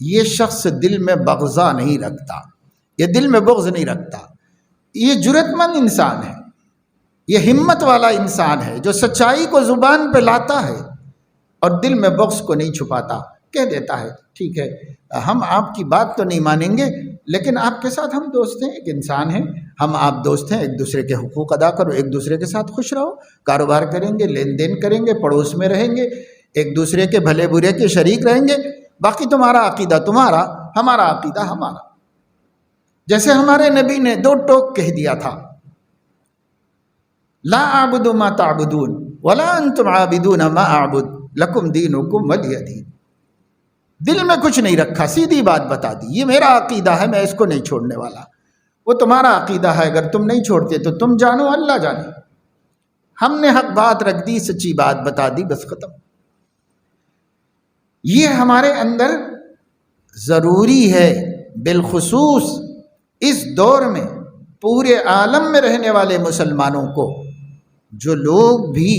یہ شخص دل میں بغضا نہیں رکھتا، یہ دل میں بغض نہیں رکھتا، یہ جرأت مند انسان ہے، یہ ہمت والا انسان ہے جو سچائی کو زبان پہ لاتا ہے اور دل میں بغض کو نہیں چھپاتا، کہہ دیتا ہے ٹھیک ہے ہم آپ کی بات تو نہیں مانیں گے لیکن آپ کے ساتھ ہم دوست ہیں، ایک انسان ہیں، ہم آپ دوست ہیں، ایک دوسرے کے حقوق ادا کرو، ایک دوسرے کے ساتھ خوش رہو، کاروبار کریں گے، لین دین کریں گے، پڑوس میں رہیں گے، ایک دوسرے کے بھلے برے کے شریک رہیں گے، باقی تمہارا عقیدہ تمہارا، ہمارا عقیدہ ہمارا۔ جیسے ہمارے نبی نے 2 ٹوک کہہ دیا تھا، لا اعبد ما تعبدون ولا انتم عابدون ما اعبد لکم دینکم ولی دین، دل میں کچھ نہیں رکھا، سیدھی بات بتا دی، یہ میرا عقیدہ ہے، میں اس کو نہیں چھوڑنے والا، وہ تمہارا عقیدہ ہے، اگر تم نہیں چھوڑتے تو تم جانو اللہ جانے، ہم نے حق بات رکھ دی، سچی بات بتا دی، بس ختم۔ یہ ہمارے اندر ضروری ہے، بالخصوص اس دور میں پورے عالم میں رہنے والے مسلمانوں کو، جو لوگ بھی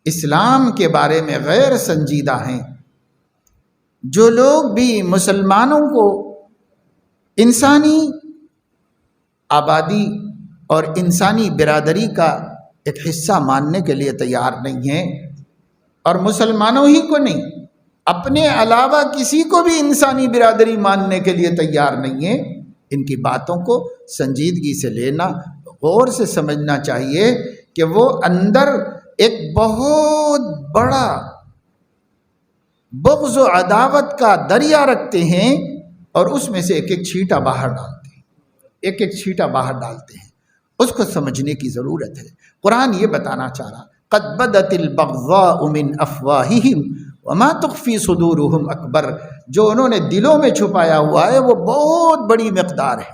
اسلام کے بارے میں غیر سنجیدہ ہیں، جو لوگ بھی مسلمانوں کو انسانی آبادی اور انسانی برادری کا ایک حصہ ماننے کے لیے تیار نہیں ہیں، اور مسلمانوں ہی کو نہیں، اپنے علاوہ کسی کو بھی انسانی برادری ماننے کے لیے تیار نہیں ہیں، ان کی باتوں کو سنجیدگی سے لینا، غور سے سمجھنا چاہیے کہ وہ اندر ایک بہت بڑا بغض و عداوت کا دریا رکھتے ہیں، اور اس میں سے ایک ایک چھینٹا باہر ڈالتے ہیں، ایک ایک چھینٹا باہر ڈالتے ہیں، اس کو سمجھنے کی ضرورت ہے۔ قرآن یہ بتانا چاہ رہا قد بدت البغضاء من افواہہم وما تخفی صدورہم اکبر، جو انہوں نے دلوں میں چھپایا ہوا ہے وہ بہت بڑی مقدار ہے،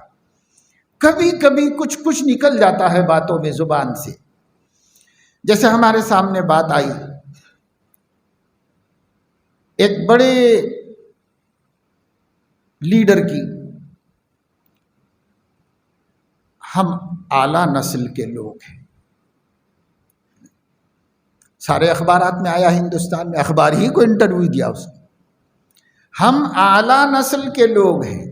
کبھی کبھی کچھ نکل جاتا ہے باتوں میں زبان سے، جیسے ہمارے سامنے بات آئی ایک بڑے لیڈر کی، ہم اعلیٰ نسل کے لوگ ہیں، سارے اخبارات میں آیا، ہندوستان میں اخبار ہی کو انٹرویو دیا اس نے، ہم اعلیٰ نسل کے لوگ ہیں،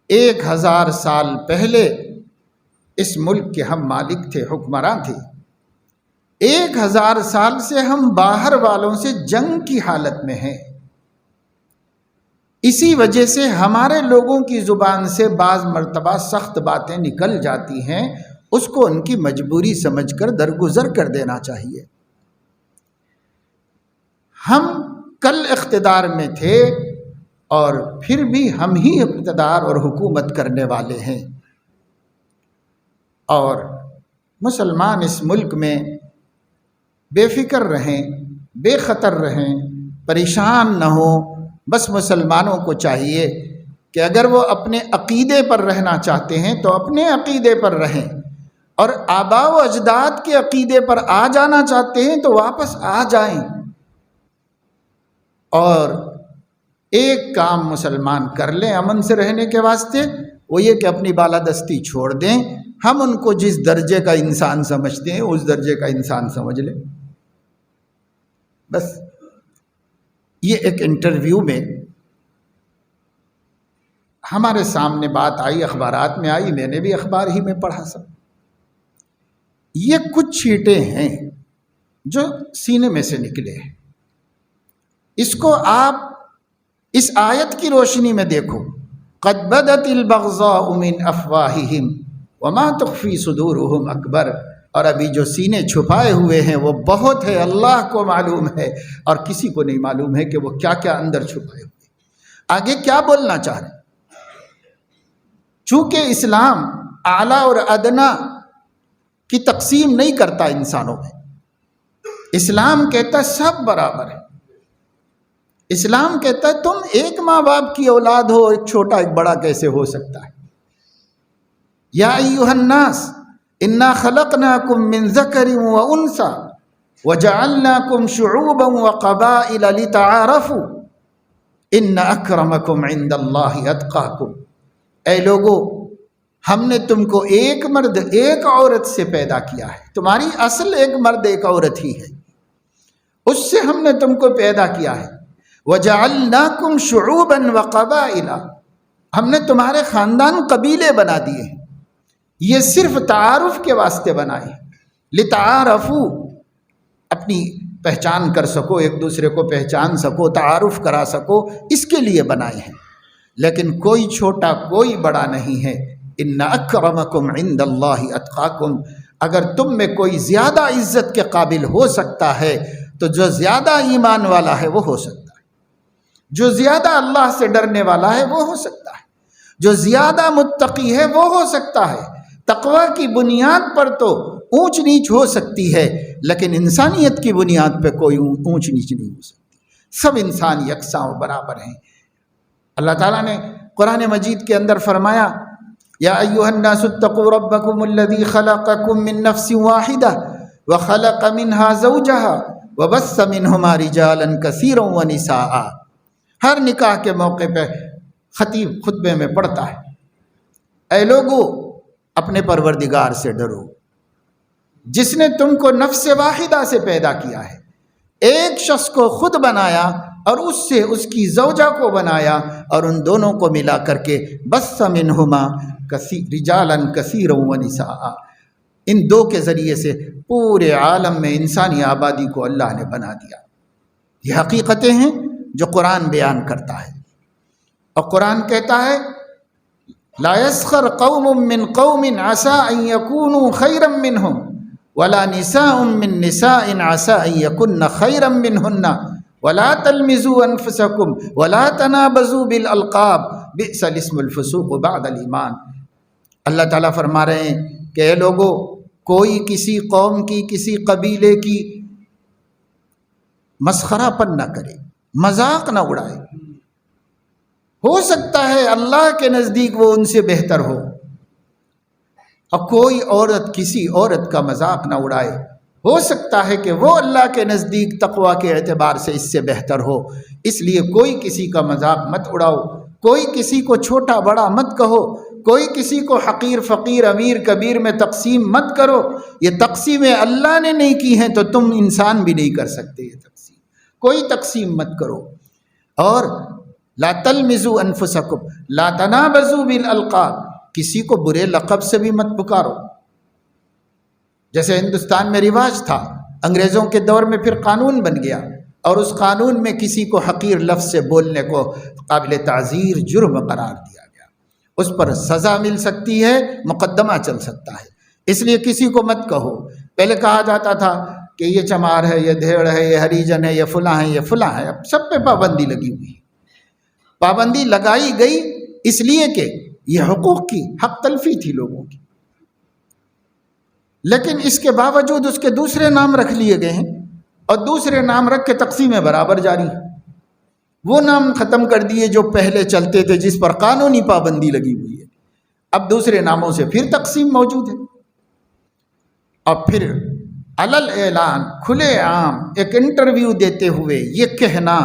1000 سال پہلے اس ملک کے ہم مالک تھے، حکمراں تھے، 1000 سال سے ہم باہر والوں سے جنگ کی حالت میں ہیں، اسی وجہ سے ہمارے لوگوں کی زبان سے بعض مرتبہ سخت باتیں نکل جاتی ہیں، اس کو ان کی مجبوری سمجھ کر درگزر کر دینا چاہیے۔ ہم کل اقتدار میں تھے اور پھر بھی ہم ہی اقتدار اور حکومت کرنے والے ہیں، اور مسلمان اس ملک میں بے فکر رہیں، بے خطر رہیں، پریشان نہ ہوں، بس مسلمانوں کو چاہیے کہ اگر وہ اپنے عقیدے پر رہنا چاہتے ہیں تو اپنے عقیدے پر رہیں، اور آباء و اجداد کے عقیدے پر آ جانا چاہتے ہیں تو واپس آ جائیں، اور ایک کام مسلمان کر لیں امن سے رہنے کے واسطے، وہ یہ کہ اپنی بالادستی چھوڑ دیں، ہم ان کو جس درجے کا انسان سمجھتے ہیں اس درجے کا انسان سمجھ لیں، بس۔ یہ ایک انٹرویو میں ہمارے سامنے بات آئی، اخبارات میں آئی، میں نے بھی اخبار ہی میں پڑھا سب، یہ کچھ چھینٹے ہیں جو سینے میں سے نکلے ہیں، اس کو آپ اس آیت کی روشنی میں دیکھو، قد بدت البغضاء من افواہہم وما تخفی صدورہم اکبر، اور ابھی جو سینے چھپائے ہوئے ہیں وہ بہت ہے، اللہ کو معلوم ہے اور کسی کو نہیں معلوم ہے کہ وہ کیا کیا اندر چھپائے ہوئے۔ آگے کیا بولنا چاہ رہے ہیں؟ چونکہ اسلام اعلیٰ اور ادنا کی تقسیم نہیں کرتا انسانوں میں، اسلام کہتا ہے سب برابر ہے۔ اسلام کہتا ہے تم ایک ماں باپ کی اولاد ہو، ایک چھوٹا ایک بڑا کیسے ہو سکتا ہے؟ یا ایھا الناس انا خلقناکم من ذکر و انثی وجعلناکم شعوبا وقبائل لتعارفوا ان اکرمکم عند اللہ اتقاکم۔ اے لوگو، ہم نے تم کو ایک مرد ایک عورت سے پیدا کیا ہے، تمہاری اصل ایک مرد ایک عورت ہی ہے، اس سے ہم نے تم کو پیدا کیا ہے۔ وَجَعَلْنَاكُمْ شُعُوبًا وَقَبَائِلًا، ہم نے تمہارے خاندان قبیلے بنا دیے ہیں، یہ صرف تعارف کے واسطے بنائے ہیں۔ لِتَعَارَفُوا، اپنی پہچان کر سکو، ایک دوسرے کو پہچان سکو، تعارف کرا سکو، اس کے لیے بنائے ہیں۔ لیکن کوئی چھوٹا کوئی بڑا نہیں ہے۔ ان اکرمکم عند اللہ اتقاکم، اگر تم میں کوئی زیادہ عزت کے قابل ہو سکتا ہے تو جو زیادہ ایمان والا ہے وہ ہو سکتا ہے، جو زیادہ اللہ سے ڈرنے والا ہے وہ ہو سکتا ہے، جو زیادہ متقی ہے وہ ہو سکتا ہے۔ تقوی کی بنیاد پر تو اونچ نیچ ہو سکتی ہے، لیکن انسانیت کی بنیاد پہ کوئی اونچ نیچ نہیں ہو سکتی، سب انسان یکساں و برابر ہیں۔ اللہ تعالیٰ نے قرآن مجید کے اندر فرمایا یا ایھا الناس اتقوا ربکم الذی خلقکم من نفس واحدہ وخلق منها زوجها وبث منہما رجالا کثیرا ونساء۔ ہر نکاح کے موقع پہ خطیب خطبے میں پڑھتا ہے، اے لوگو اپنے پروردگار سے ڈرو جس نے تم کو نفس واحدہ سے پیدا کیا ہے، ایک شخص کو خود بنایا اور اس سے اس کی زوجہ کو بنایا اور ان دونوں کو ملا کر کے بث منہما رجالا کثیرا ونساء، ان دو کے ذریعے سے پورے عالم میں انسانی آبادی کو اللہ نے بنا دیا۔ یہ حقیقتیں ہیں جو قرآن بیان کرتا ہے، اور قرآن کہتا ہے لا يسخر قوم من قوم عسى ان يكونوا خيرا منهم ولا نساء من نساء عسى ان يكن خيرا منهن ولا تلمزوا انفسكم ولا تنابزوا بالالقاب بئس الاسم الفسوق بعد الايمان۔ اللہ تعالیٰ فرما رہے ہیں کہ اے لوگو، کوئی کسی قوم کی کسی قبیلے کی مسخرہ پن نہ کرے، مذاق نہ اڑائے، ہو سکتا ہے اللہ کے نزدیک وہ ان سے بہتر ہو، اور کوئی عورت کسی عورت کا مذاق نہ اڑائے، ہو سکتا ہے کہ وہ اللہ کے نزدیک تقوی کے اعتبار سے اس سے بہتر ہو۔ اس لیے کوئی کسی کا مذاق مت اڑاؤ، کوئی کسی کو چھوٹا بڑا مت کہو، کوئی کسی کو حقیر فقیر امیر کبیر میں تقسیم مت کرو۔ یہ تقسیمیں اللہ نے نہیں کی ہیں تو تم انسان بھی نہیں کر سکتے۔ یہ تقسیم کوئی تقسیم مت کرو۔ اور لا تلمزوا انفسکم لا تنابزوا بالالقاب، کسی کو برے لقب سے بھی مت پکارو۔ جیسے ہندوستان میں رواج تھا، انگریزوں کے دور میں پھر قانون بن گیا، اور اس قانون میں کسی کو حقیر لفظ سے بولنے کو قابل تعزیر جرم قرار دیا گیا، اس پر سزا مل سکتی ہے، مقدمہ چل سکتا ہے۔ اس لیے کسی کو مت کہو۔ پہلے کہا جاتا تھا کہ یہ چمار ہے، یہ دھیڑ ہے، یہ ہریجن ہے، یہ فلاں ہے، یہ فلاں ہے۔ اب سب پہ پابندی لگی ہوئی ہے۔ پابندی لگائی گئی اس لیے کہ یہ حقوق کی حق تلفی تھی لوگوں کی، لیکن اس کے باوجود اس کے دوسرے نام رکھ لیے گئے ہیں، اور دوسرے نام رکھ کے تقسیمیں برابر جاری ہیں۔ وہ نام ختم کر دیے جو پہلے چلتے تھے، جس پر قانونی پابندی لگی ہوئی ہے، اب دوسرے ناموں سے پھر تقسیم موجود ہے۔ اور پھر علل اعلان کھلے عام ایک انٹرویو دیتے ہوئے یہ کہنا،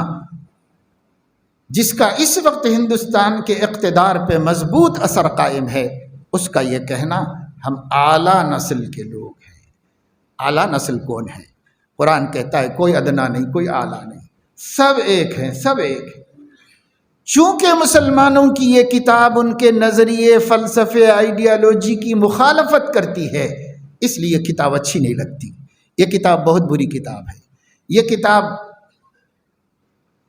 جس کا اس وقت ہندوستان کے اقتدار پہ مضبوط اثر قائم ہے، اس کا یہ کہنا ہم اعلیٰ نسل کے لوگ ہیں۔ اعلیٰ نسل کون ہے؟ قرآن کہتا ہے کوئی ادنا نہیں، کوئی اعلیٰ نہیں، سب ایک ہیں، سب ایک ہیں۔ چونکہ مسلمانوں کی یہ کتاب ان کے نظریے، فلسفے، آئیڈیالوجی کی مخالفت کرتی ہے، اس لیے یہ کتاب اچھی نہیں لگتی۔ یہ کتاب بہت بری کتاب ہے۔ یہ کتاب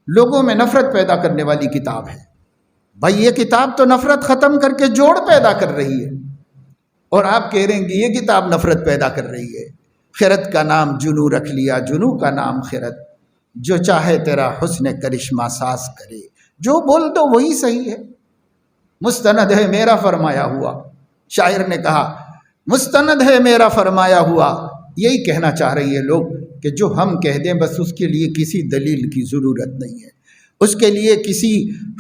لوگوں میں نفرت پیدا کرنے والی کتاب ہے۔ بھائی یہ کتاب تو نفرت ختم کر کے جوڑ پیدا کر رہی ہے، اور آپ کہہ رہے ہیں کہ یہ کتاب نفرت پیدا کر رہی ہے۔ خرد کا نام جنو رکھ لیا، جنو کا نام خرد، جو چاہے تیرا حسن کرشمہ ساز کرے، جو بول دو وہی صحیح ہے، مستند ہے میرا فرمایا ہوا. شاعر نے کہا مستند ہے میرا فرمایا ہوا. یہی کہنا چاہ رہے ہیں لوگ کہ جو ہم کہہ دیں بس اس کے لیے کسی دلیل کی ضرورت نہیں ہے، اس کے لیے کسی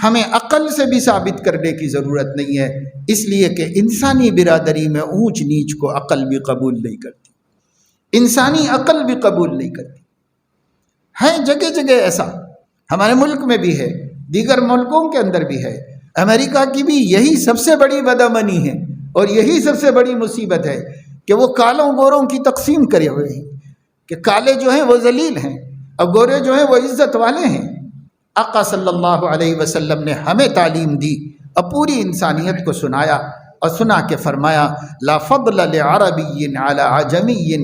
ہمیں عقل سے بھی ثابت کرنے کی ضرورت نہیں ہے، اس لیے کہ انسانی برادری میں اونچ نیچ کو عقل بھی قبول نہیں کرتی، انسانی عقل بھی قبول نہیں کرتی. ہے جگہ جگہ ایسا، ہمارے ملک میں بھی ہے، دیگر ملکوں کے اندر بھی ہے. امریکہ کی بھی یہی سب سے بڑی بدامنی ہے اور یہی سب سے بڑی مصیبت ہے کہ وہ کالوں گوروں کی تقسیم کرے ہوئے ہیں کہ کالے جو ہیں وہ ذلیل ہیں اور گورے جو ہیں وہ عزت والے ہیں. آقا صلی اللہ علیہ وسلم نے ہمیں تعلیم دی اور پوری انسانیت کو سنایا اور سنا کے فرمایا لا فضل لعربی علی عجمی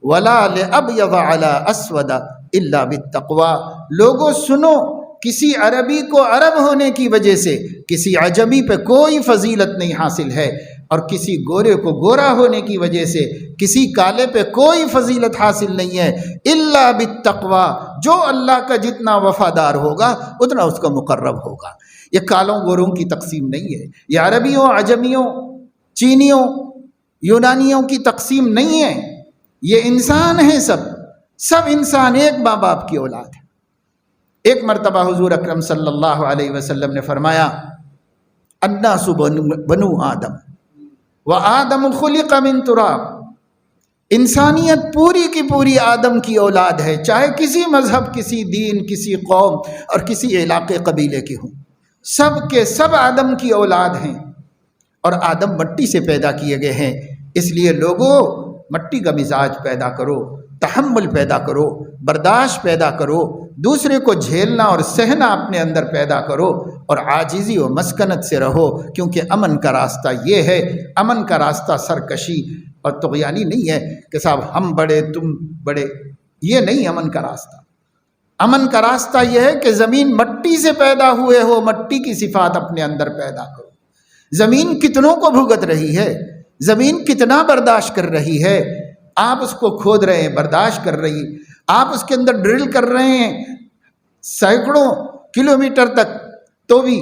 ولا لابیض علی اسود الا بالتقوی. لوگوں سنو، کسی عربی کو عرب ہونے کی وجہ سے کسی عجمی پہ کوئی فضیلت نہیں حاصل ہے، اور کسی گورے کو گورا ہونے کی وجہ سے کسی کالے پہ کوئی فضیلت حاصل نہیں ہے الا بالتقوی. جو اللہ کا جتنا وفادار ہوگا اتنا اس کا مقرب ہوگا. یہ کالوں گوروں کی تقسیم نہیں ہے، یہ عربیوں، عجمیوں، چینیوں، یونانیوں کی تقسیم نہیں ہے. یہ انسان ہیں، سب انسان ایک ماں باپ کی اولاد ہے. ایک مرتبہ حضور اکرم صلی اللہ علیہ وسلم نے فرمایا الناس بنو آدم وآدم خلق من تراب. انسانیت پوری کی پوری آدم کی اولاد ہے، چاہے کسی مذہب، کسی دین، کسی قوم اور کسی علاقے قبیلے کی ہوں، سب کے سب آدم کی اولاد ہیں. اور آدم مٹی سے پیدا کیے گئے ہیں، اس لیے لوگوں مٹی کا مزاج پیدا کرو، تحمل پیدا کرو، برداشت پیدا کرو، دوسرے کو جھیلنا اور سہنا اپنے اندر پیدا کرو، اور عاجزی و مسکنت سے رہو، کیونکہ امن کا راستہ یہ ہے. امن کا راستہ سرکشی اور طغیانی نہیں ہے کہ صاحب ہم بڑے تم بڑے، یہ نہیں امن کا راستہ. امن کا راستہ یہ ہے کہ زمین مٹی سے پیدا ہوئے ہو، مٹی کی صفات اپنے اندر پیدا کرو. زمین کتنوں کو بھگت رہی ہے، زمین کتنا برداشت کر رہی ہے، آپ اس کو کھود رہے ہیں، برداشت کر رہی، آپ اس کے اندر ڈرل کر رہے ہیں سینکڑوں کلومیٹر تک، تو بھی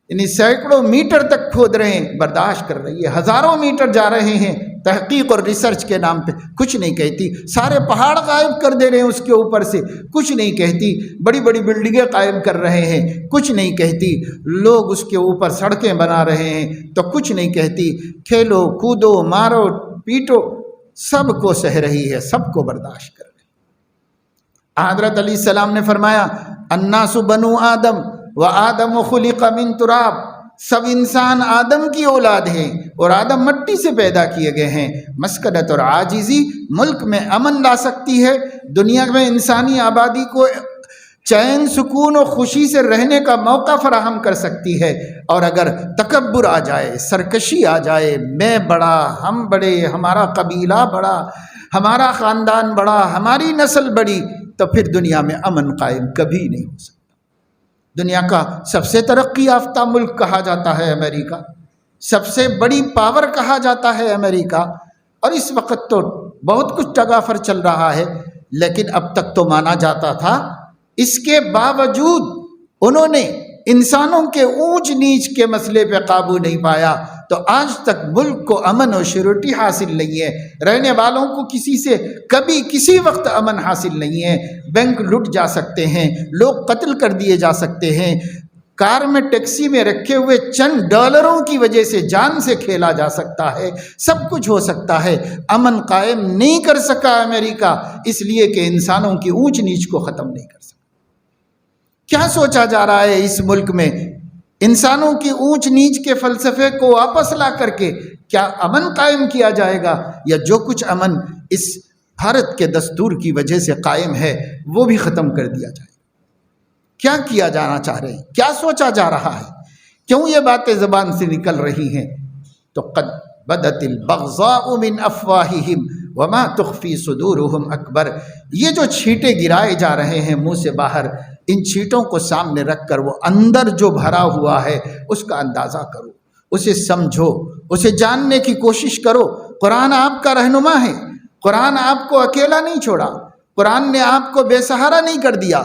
یعنی سینکڑوں میٹر تک کھود رہے ہیں، برداشت کر رہی ہے. ہزاروں میٹر جا رہے ہیں تحقیق اور ریسرچ کے نام پہ، کچھ نہیں کہتی. سارے پہاڑ قائم کر دے رہے ہیں اس کے اوپر سے، کچھ نہیں کہتی. بڑی بڑی بلڈنگیں قائم کر رہے ہیں، کچھ نہیں کہتی. لوگ اس کے اوپر سڑکیں بنا رہے ہیں تو کچھ نہیں کہتی. کھیلو کودو مارو پیٹو، سب کو سہ رہی ہے، سب کو برداشت کر رہی ہے. حضرت علیہ السلام نے فرمایا الناس بنو آدم وآدم خلق من تراب. سب انسان آدم کی اولاد ہیں اور آدم مٹی سے پیدا کیے گئے ہیں. مسکنت اور عاجزی ملک میں امن لا سکتی ہے، دنیا میں انسانی آبادی کو چین سکون و خوشی سے رہنے کا موقع فراہم کر سکتی ہے. اور اگر تکبر آ جائے، سرکشی آ جائے، میں بڑا، ہم بڑے، ہمارا قبیلہ بڑا، ہمارا خاندان بڑا، ہماری نسل بڑی، تو پھر دنیا میں امن قائم کبھی نہیں ہو سکتا. دنیا کا سب سے ترقی یافتہ ملک کہا جاتا ہے امریکہ، سب سے بڑی پاور کہا جاتا ہے امریکہ، اور اس وقت تو بہت کچھ ٹگافر چل رہا ہے، لیکن اب تک تو مانا جاتا تھا. اس کے باوجود انہوں نے انسانوں کے اونچ نیچ کے مسئلے پہ قابو نہیں پایا، تو آج تک ملک کو امن و شیورٹی حاصل نہیں ہے. رہنے والوں کو کسی سے کبھی کسی وقت امن حاصل نہیں ہے. بینک لٹ جا سکتے ہیں، لوگ قتل کر دیے جا سکتے ہیں، کار میں ٹیکسی میں رکھے ہوئے چند ڈالروں کی وجہ سے جان سے کھیلا جا سکتا ہے، سب کچھ ہو سکتا ہے. امن قائم نہیں کر سکا امریکہ، اس لیے کہ انسانوں کی اونچ نیچ کو ختم نہیں کر سکا. کیا سوچا جا رہا ہے اس ملک میں؟ انسانوں کی اونچ نیچ کے فلسفے کو واپس لا کر کے کیا امن قائم کیا جائے گا، یا جو کچھ امن اس بھارت کے دستور کی وجہ سے قائم ہے وہ بھی ختم کر دیا جائے گا؟ کیا کیا جانا چاہ رہے ہیں؟ کیا سوچا جا رہا ہے؟ کیوں یہ باتیں زبان سے نکل رہی ہیں؟ تو قد بدت البغضاء من افواہہم وما تخفی صدورہم اکبر. یہ جو چھینٹے گرائے جا رہے ہیں منہ سے باہر، ان چھینٹوں کو سامنے رکھ کر وہ اندر جو بھرا ہوا ہے اس کا اندازہ کرو، اسے سمجھو، اسے جاننے کی کوشش کرو. قرآن آپ کا رہنما ہے، قرآن آپ کو اکیلا نہیں چھوڑا، قرآن نے آپ کو بے سہارا نہیں کر دیا،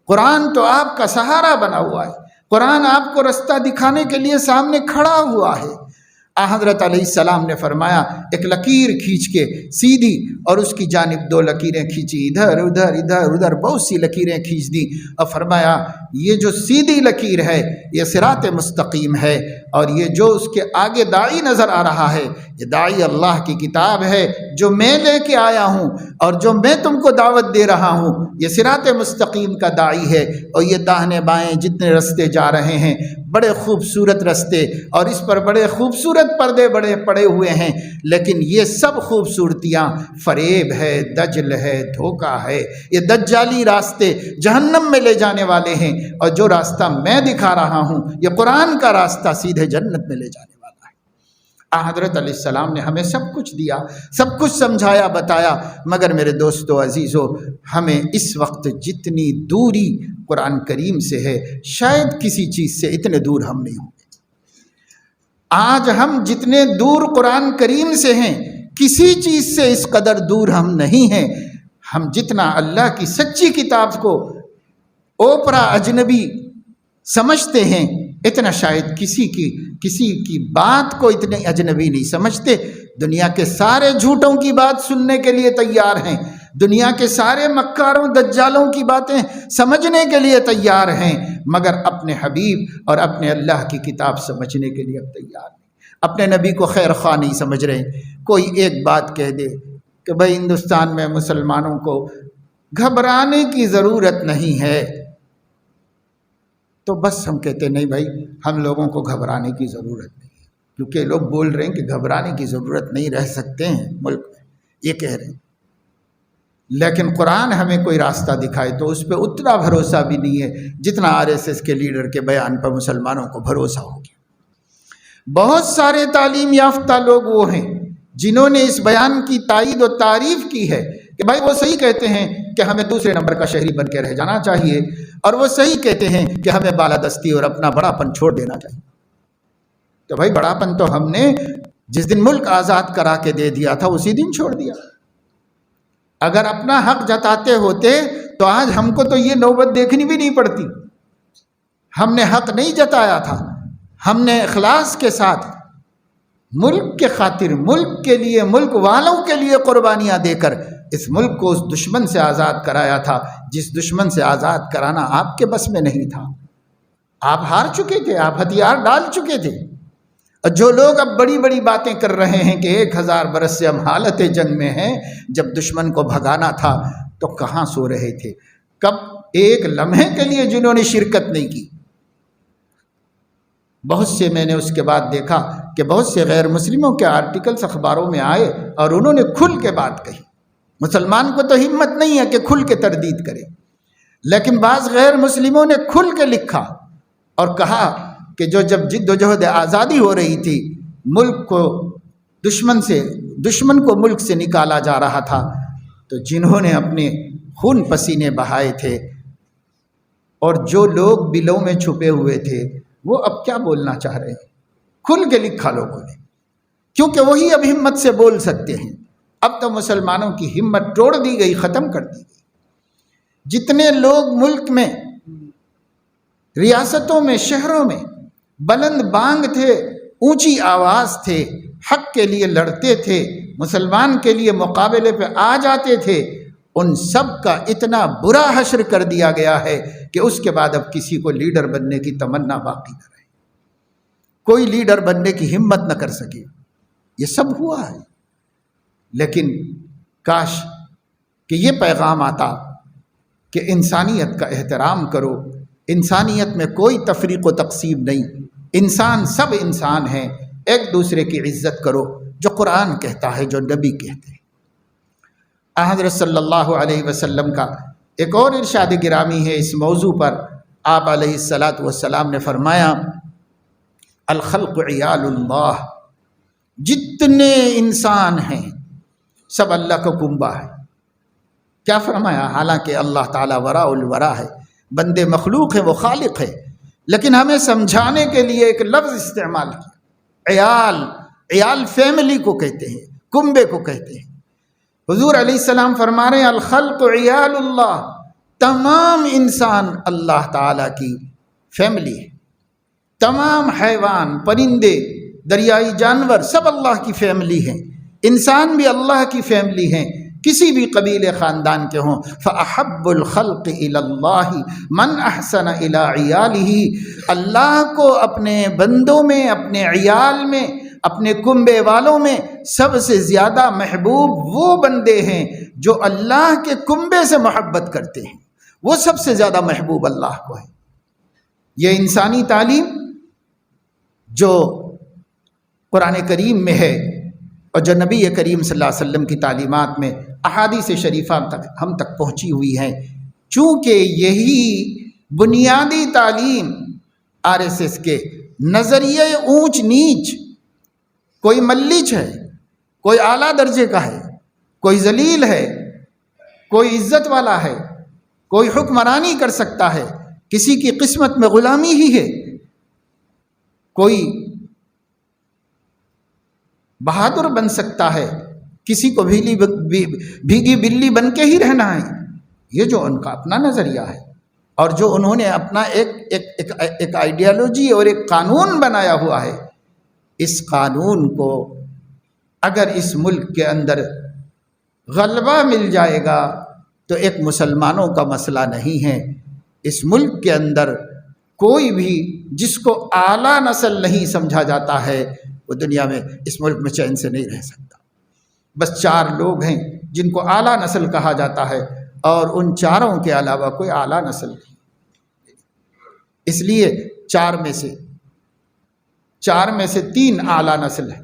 قرآن تو آپ کا سہارا بنا ہوا ہے. قرآن آپ کو رستہ دکھانے کے لیے سامنے کھڑا ہوا ہے۔ حضرت علیہ السلام نے فرمایا ایک لکیر کھینچ کے سیدھی اور اس کی جانب 2 لکیریں کھینچی، ادھر ادھر ادھر ادھر بہت سی لکیریں کھینچ دی، اور فرمایا یہ جو سیدھی لکیر ہے یہ صراط مستقیم ہے، اور یہ جو اس کے آگے داعی نظر آ رہا ہے یہ داعی اللہ کی کتاب ہے جو میں لے کے آیا ہوں اور جو میں تم کو دعوت دے رہا ہوں، یہ صراط مستقیم کا داعی ہے، اور یہ داہنے بائیں جتنے رستے جا رہے ہیں بڑے خوبصورت رستے، اور اس پر بڑے خوبصورت پردے بڑے پڑے ہوئے ہیں، لیکن یہ سب خوبصورتیاں فریب ہے، دجل ہے، دھوکہ ہے، یہ دجالی راستے جہنم میں لے جانے والے ہیں، اور جو راستہ میں دکھا رہا ہوں یہ قرآن کا راستہ سیدھے جنت میں لے جانے والا ہے۔ حضرت علیہ السلام نے ہمیں سب کچھ دیا، سب کچھ سمجھایا بتایا، مگر میرے دوستو عزیزو ہمیں اس وقت جتنی دوری قرآن کریم سے ہے شاید کسی چیز سے اتنے دور ہم نہیں ہوں گے۔ آج ہم جتنے دور قرآن کریم سے ہیں کسی چیز سے اس قدر دور ہم نہیں ہیں۔ ہم جتنا اللہ کی سچی کتاب کو اوپرا اجنبی سمجھتے ہیں اتنا شاید کسی کی بات کو اتنے اجنبی نہیں سمجھتے۔ دنیا کے سارے جھوٹوں کی بات سننے کے لیے تیار ہیں، دنیا کے سارے مکاروں دجالوں کی باتیں سمجھنے کے لیے تیار ہیں، مگر اپنے حبیب اور اپنے اللہ کی کتاب سمجھنے کے لیے اب تیار نہیں، اپنے نبی کو خیر خواہ نہیں سمجھ رہے۔ کوئی ایک بات کہہ دے کہ بھائی ہندوستان میں مسلمانوں کو گھبرانے کی ضرورت نہیں ہے، تو بس ہم کہتے نہیں بھائی ہم لوگوں کو گھبرانے کی ضرورت نہیں ہے، کیونکہ لوگ بول رہے ہیں کہ گھبرانے کی ضرورت نہیں، رہ سکتے ہیں ملک میں، یہ کہہ رہے ہیں، لیکن قرآن ہمیں کوئی راستہ دکھائے تو اس پہ اتنا بھروسہ بھی نہیں ہے جتنا RSS کے لیڈر کے بیان پر مسلمانوں کو بھروسہ ہو گیا۔ بہت سارے تعلیم یافتہ لوگ وہ ہیں جنہوں نے اس بیان کی تائید و تعریف کی ہے کہ بھائی وہ صحیح کہتے ہیں کہ ہمیں دوسرے نمبر کا شہری بن کے رہ جانا چاہیے، اور وہ صحیح کہتے ہیں کہ ہمیں بالادستی اور اپنا بڑا پن چھوڑ دینا چاہیے۔ تو بھائی بڑا پن تو ہم نے جس دن ملک آزاد کرا کے دے دیا تھا اسی دن چھوڑ دیا۔ اگر اپنا حق جتاتے ہوتے تو آج ہم کو تو یہ نوبت دیکھنی بھی نہیں پڑتی۔ ہم نے حق نہیں جتایا تھا، ہم نے اخلاص کے ساتھ ملک کے خاطر، ملک کے لیے، ملک والوں کے لیے قربانیاں دے کر اس ملک کو اس دشمن سے آزاد کرایا تھا جس دشمن سے آزاد کرانا آپ کے بس میں نہیں تھا۔ آپ ہار چکے تھے، آپ ہتھیار ڈال چکے تھے۔ اور جو لوگ اب بڑی بڑی باتیں کر رہے ہیں کہ 1000 برس سے ہم حالت جنگ میں ہیں، جب دشمن کو بھگانا تھا تو کہاں سو رہے تھے؟ کب ایک لمحے کے لیے جنہوں نے شرکت نہیں کی؟ بہت سے میں نے اس کے بعد دیکھا کہ بہت سے غیر مسلموں کے آرٹیکلز اخباروں میں آئے اور انہوں نے کھل کے بات کہی۔ مسلمان کو تو ہمت نہیں ہے کہ کھل کے تردید کرے، لیکن بعض غیر مسلموں نے کھل کے لکھا اور کہا کہ جب جد و جہد آزادی ہو رہی تھی، ملک کو دشمن کو ملک سے نکالا جا رہا تھا، تو جنہوں نے اپنے خون پسینے بہائے تھے اور جو لوگ بلوں میں چھپے ہوئے تھے وہ اب کیا بولنا چاہ رہے ہیں؟ کھل کے لکھا لوگوں نے، کیونکہ وہی اب ہمت سے بول سکتے ہیں۔ اب تو مسلمانوں کی ہمت توڑ دی گئی، ختم کر دی گئی۔ جتنے لوگ ملک میں، ریاستوں میں، شہروں میں بلند بانگ تھے، اونچی آواز تھے، حق کے لیے لڑتے تھے، مسلمان کے لیے مقابلے پہ آ جاتے تھے، ان سب کا اتنا برا حشر کر دیا گیا ہے کہ اس کے بعد اب کسی کو لیڈر بننے کی تمنا باقی نہ رہے، کوئی لیڈر بننے کی ہمت نہ کر سکے۔ یہ سب ہوا ہے، لیکن کاش کہ یہ پیغام آتا کہ انسانیت کا احترام کرو، انسانیت میں کوئی تفریق و تقسیم نہیں، انسان سب انسان ہیں، ایک دوسرے کی عزت کرو، جو قرآن کہتا ہے، جو نبی کہتے ہیں۔ حضرت صلی اللہ علیہ وسلم کا ایک اور ارشاد گرامی ہے اس موضوع پر۔ آپ علیہ الصلاۃ والسلام نے فرمایا الخلق عیال اللہ، جتنے انسان ہیں سب اللہ کا کنبہ ہے۔ کیا فرمایا؟ حالانکہ اللہ تعالیٰ وراء الورا ہے، بندے مخلوق ہیں، وہ خالق ہے، لیکن ہمیں سمجھانے کے لیے ایک لفظ استعمال کیا، عیال۔ عیال فیملی کو کہتے ہیں، کنبے کو کہتے ہیں۔ حضور علیہ السلام فرما رہے ہیں الخلق عیال اللہ، تمام انسان اللہ تعالیٰ کی فیملی ہے، تمام حیوان، پرندے، دریائی جانور سب اللہ کی فیملی ہیں، انسان بھی اللہ کی فیملی ہیں، کسی بھی قبیلے خاندان کے ہوں۔ فَأَحَبُّ الْخَلْقِ إِلَى اللَّهِ مَنْ أَحْسَنَ إِلَىٰ عِيَالِهِ، اللہ کو اپنے بندوں میں، اپنے عیال میں، اپنے کنبے والوں میں سب سے زیادہ محبوب وہ بندے ہیں جو اللہ کے کنبے سے محبت کرتے ہیں، وہ سب سے زیادہ محبوب اللہ کو ہے۔ یہ انسانی تعلیم جو قرآن کریم میں ہے اور جو نبی کریم صلی اللہ علیہ وسلم کی تعلیمات میں احادیث شریفہ تک ہم تک پہنچی ہوئی ہیں، چونکہ یہی بنیادی تعلیم RSS کے نظریے اونچ نیچ، کوئی ملیچ ہے، کوئی اعلیٰ درجے کا ہے، کوئی ذلیل ہے، کوئی عزت والا ہے، کوئی حکمرانی کر سکتا ہے، کسی کی قسمت میں غلامی ہی ہے، کوئی بہادر بن سکتا ہے، کسی کو بھیگی بلی بن کے ہی رہنا ہے۔ یہ جو ان کا اپنا نظریہ ہے اور جو انہوں نے اپنا ایک آئیڈیالوجی اور ایک قانون بنایا ہوا ہے، اس قانون کو اگر اس ملک کے اندر غلبہ مل جائے گا تو ایک مسلمانوں کا مسئلہ نہیں ہے۔ اس ملک کے اندر کوئی بھی جس کو اعلیٰ نسل نہیں سمجھا جاتا ہے وہ دنیا میں اس ملک میں چین سے نہیں رہ سکتا۔ بس 4 لوگ ہیں جن کو اعلیٰ نسل کہا جاتا ہے، اور ان چاروں کے علاوہ کوئی اعلیٰ نسل نہیں۔ اس لیے 4 میں سے 3 اعلیٰ نسل ہے۔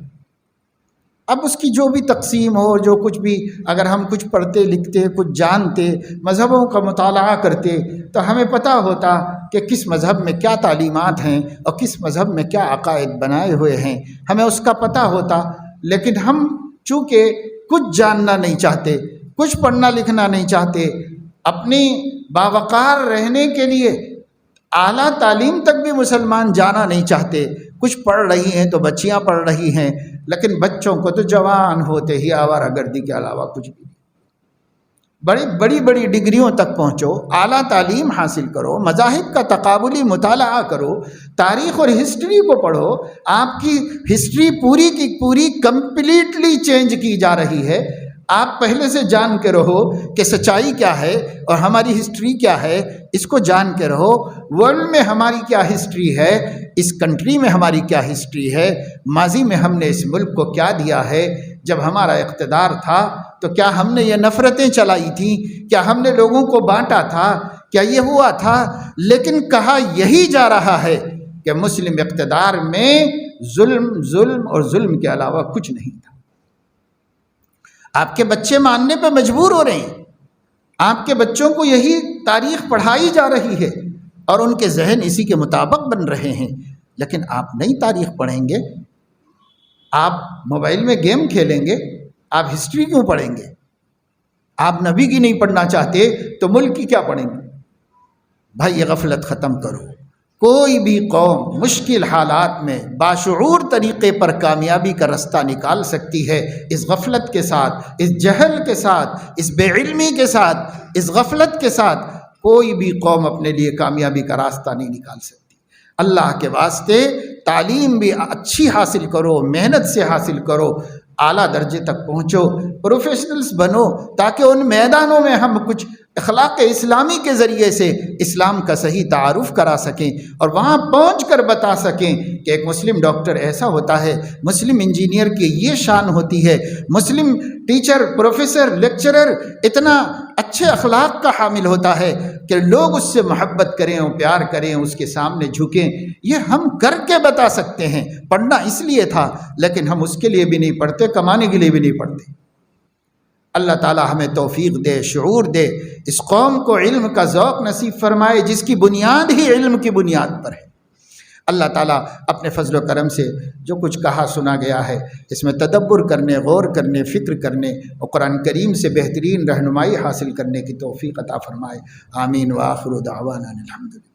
اب اس کی جو بھی تقسیم ہو، جو کچھ بھی، اگر ہم کچھ پڑھتے لکھتے، کچھ جانتے، مذہبوں کا مطالعہ کرتے تو ہمیں پتہ ہوتا کہ کس مذہب میں کیا تعلیمات ہیں اور کس مذہب میں کیا عقائد بنائے ہوئے ہیں، ہمیں اس کا پتہ ہوتا۔ لیکن ہم چونکہ کچھ جاننا نہیں چاہتے، کچھ پڑھنا لکھنا نہیں چاہتے، اپنی باوقار رہنے کے لیے اعلیٰ تعلیم تک بھی مسلمان جانا نہیں چاہتے۔ کچھ پڑھ رہی ہیں تو بچیاں پڑھ رہی ہیں، لیکن بچوں کو تو جوان ہوتے ہی آوارہ گردی کے علاوہ کچھ بھی نہیں۔ بڑی ڈگریوں تک پہنچو، اعلیٰ تعلیم حاصل کرو، مذاہب کا تقابلی مطالعہ کرو، تاریخ اور ہسٹری کو پڑھو۔ آپ کی ہسٹری پوری کی پوری کمپلیٹلی چینج کی جا رہی ہے۔ آپ پہلے سے جان کے رہو کہ سچائی کیا ہے اور ہماری ہسٹری کیا ہے، اس کو جان کے رہو۔ ورلڈ میں ہماری کیا ہسٹری ہے، اس کنٹری میں ہماری کیا ہسٹری ہے، ماضی میں ہم نے اس ملک کو کیا دیا ہے۔ جب ہمارا اقتدار تھا تو کیا ہم نے یہ نفرتیں چلائی تھیں، کیا ہم نے لوگوں کو بانٹا تھا، کیا یہ ہوا تھا؟ لیکن کہا یہی جا رہا ہے کہ مسلم اقتدار میں ظلم اور ظلم کے علاوہ کچھ نہیں تھا۔ آپ کے بچے ماننے پہ مجبور ہو رہے ہیں، آپ کے بچوں کو یہی تاریخ پڑھائی جا رہی ہے اور ان کے ذہن اسی کے مطابق بن رہے ہیں۔ لیکن آپ نئی تاریخ پڑھیں گے، آپ موبائل میں گیم کھیلیں گے، آپ ہسٹری کیوں پڑھیں گے؟ آپ نبی کی نہیں پڑھنا چاہتے تو ملک کی کیا پڑھیں گے؟ بھائی یہ غفلت ختم کرو۔ کوئی بھی قوم مشکل حالات میں باشعور طریقے پر کامیابی کا راستہ نکال سکتی ہے۔ اس غفلت کے ساتھ، اس جہل کے ساتھ، اس بے علمی کے ساتھ، اس غفلت کے ساتھ کوئی بھی قوم اپنے لیے کامیابی کا راستہ نہیں نکال سکتی۔ اللہ کے واسطے تعلیم بھی اچھی حاصل کرو، محنت سے حاصل کرو، اعلیٰ درجے تک پہنچو، پروفیشنلز بنو، تاکہ ان میدانوں میں ہم کچھ اخلاق اسلامی کے ذریعے سے اسلام کا صحیح تعارف کرا سکیں اور وہاں پہنچ کر بتا سکیں کہ ایک مسلم ڈاکٹر ایسا ہوتا ہے، مسلم انجینئر کی یہ شان ہوتی ہے، مسلم ٹیچر، پروفیسر، لیکچرر اتنا اچھے اخلاق کا حامل ہوتا ہے کہ لوگ اس سے محبت کریں اور پیار کریں، اس کے سامنے جھکیں۔ یہ ہم کر کے بتا سکتے ہیں۔ پڑھنا اس لیے تھا، لیکن ہم اس کے لیے بھی نہیں پڑھتے، کمانے کے لیے بھی نہیں پڑھتے۔ اللہ تعالی ہمیں توفیق دے، شعور دے، اس قوم کو علم کا ذوق نصیب فرمائے جس کی بنیاد ہی علم کی بنیاد پر ہے۔ اللہ تعالیٰ اپنے فضل و کرم سے جو کچھ کہا سنا گیا ہے اس میں تدبر کرنے، غور کرنے، فکر کرنے اور قرآن کریم سے بہترین رہنمائی حاصل کرنے کی توفیق عطا فرمائے۔ آمین وآخر دعوانا الحمدللہ۔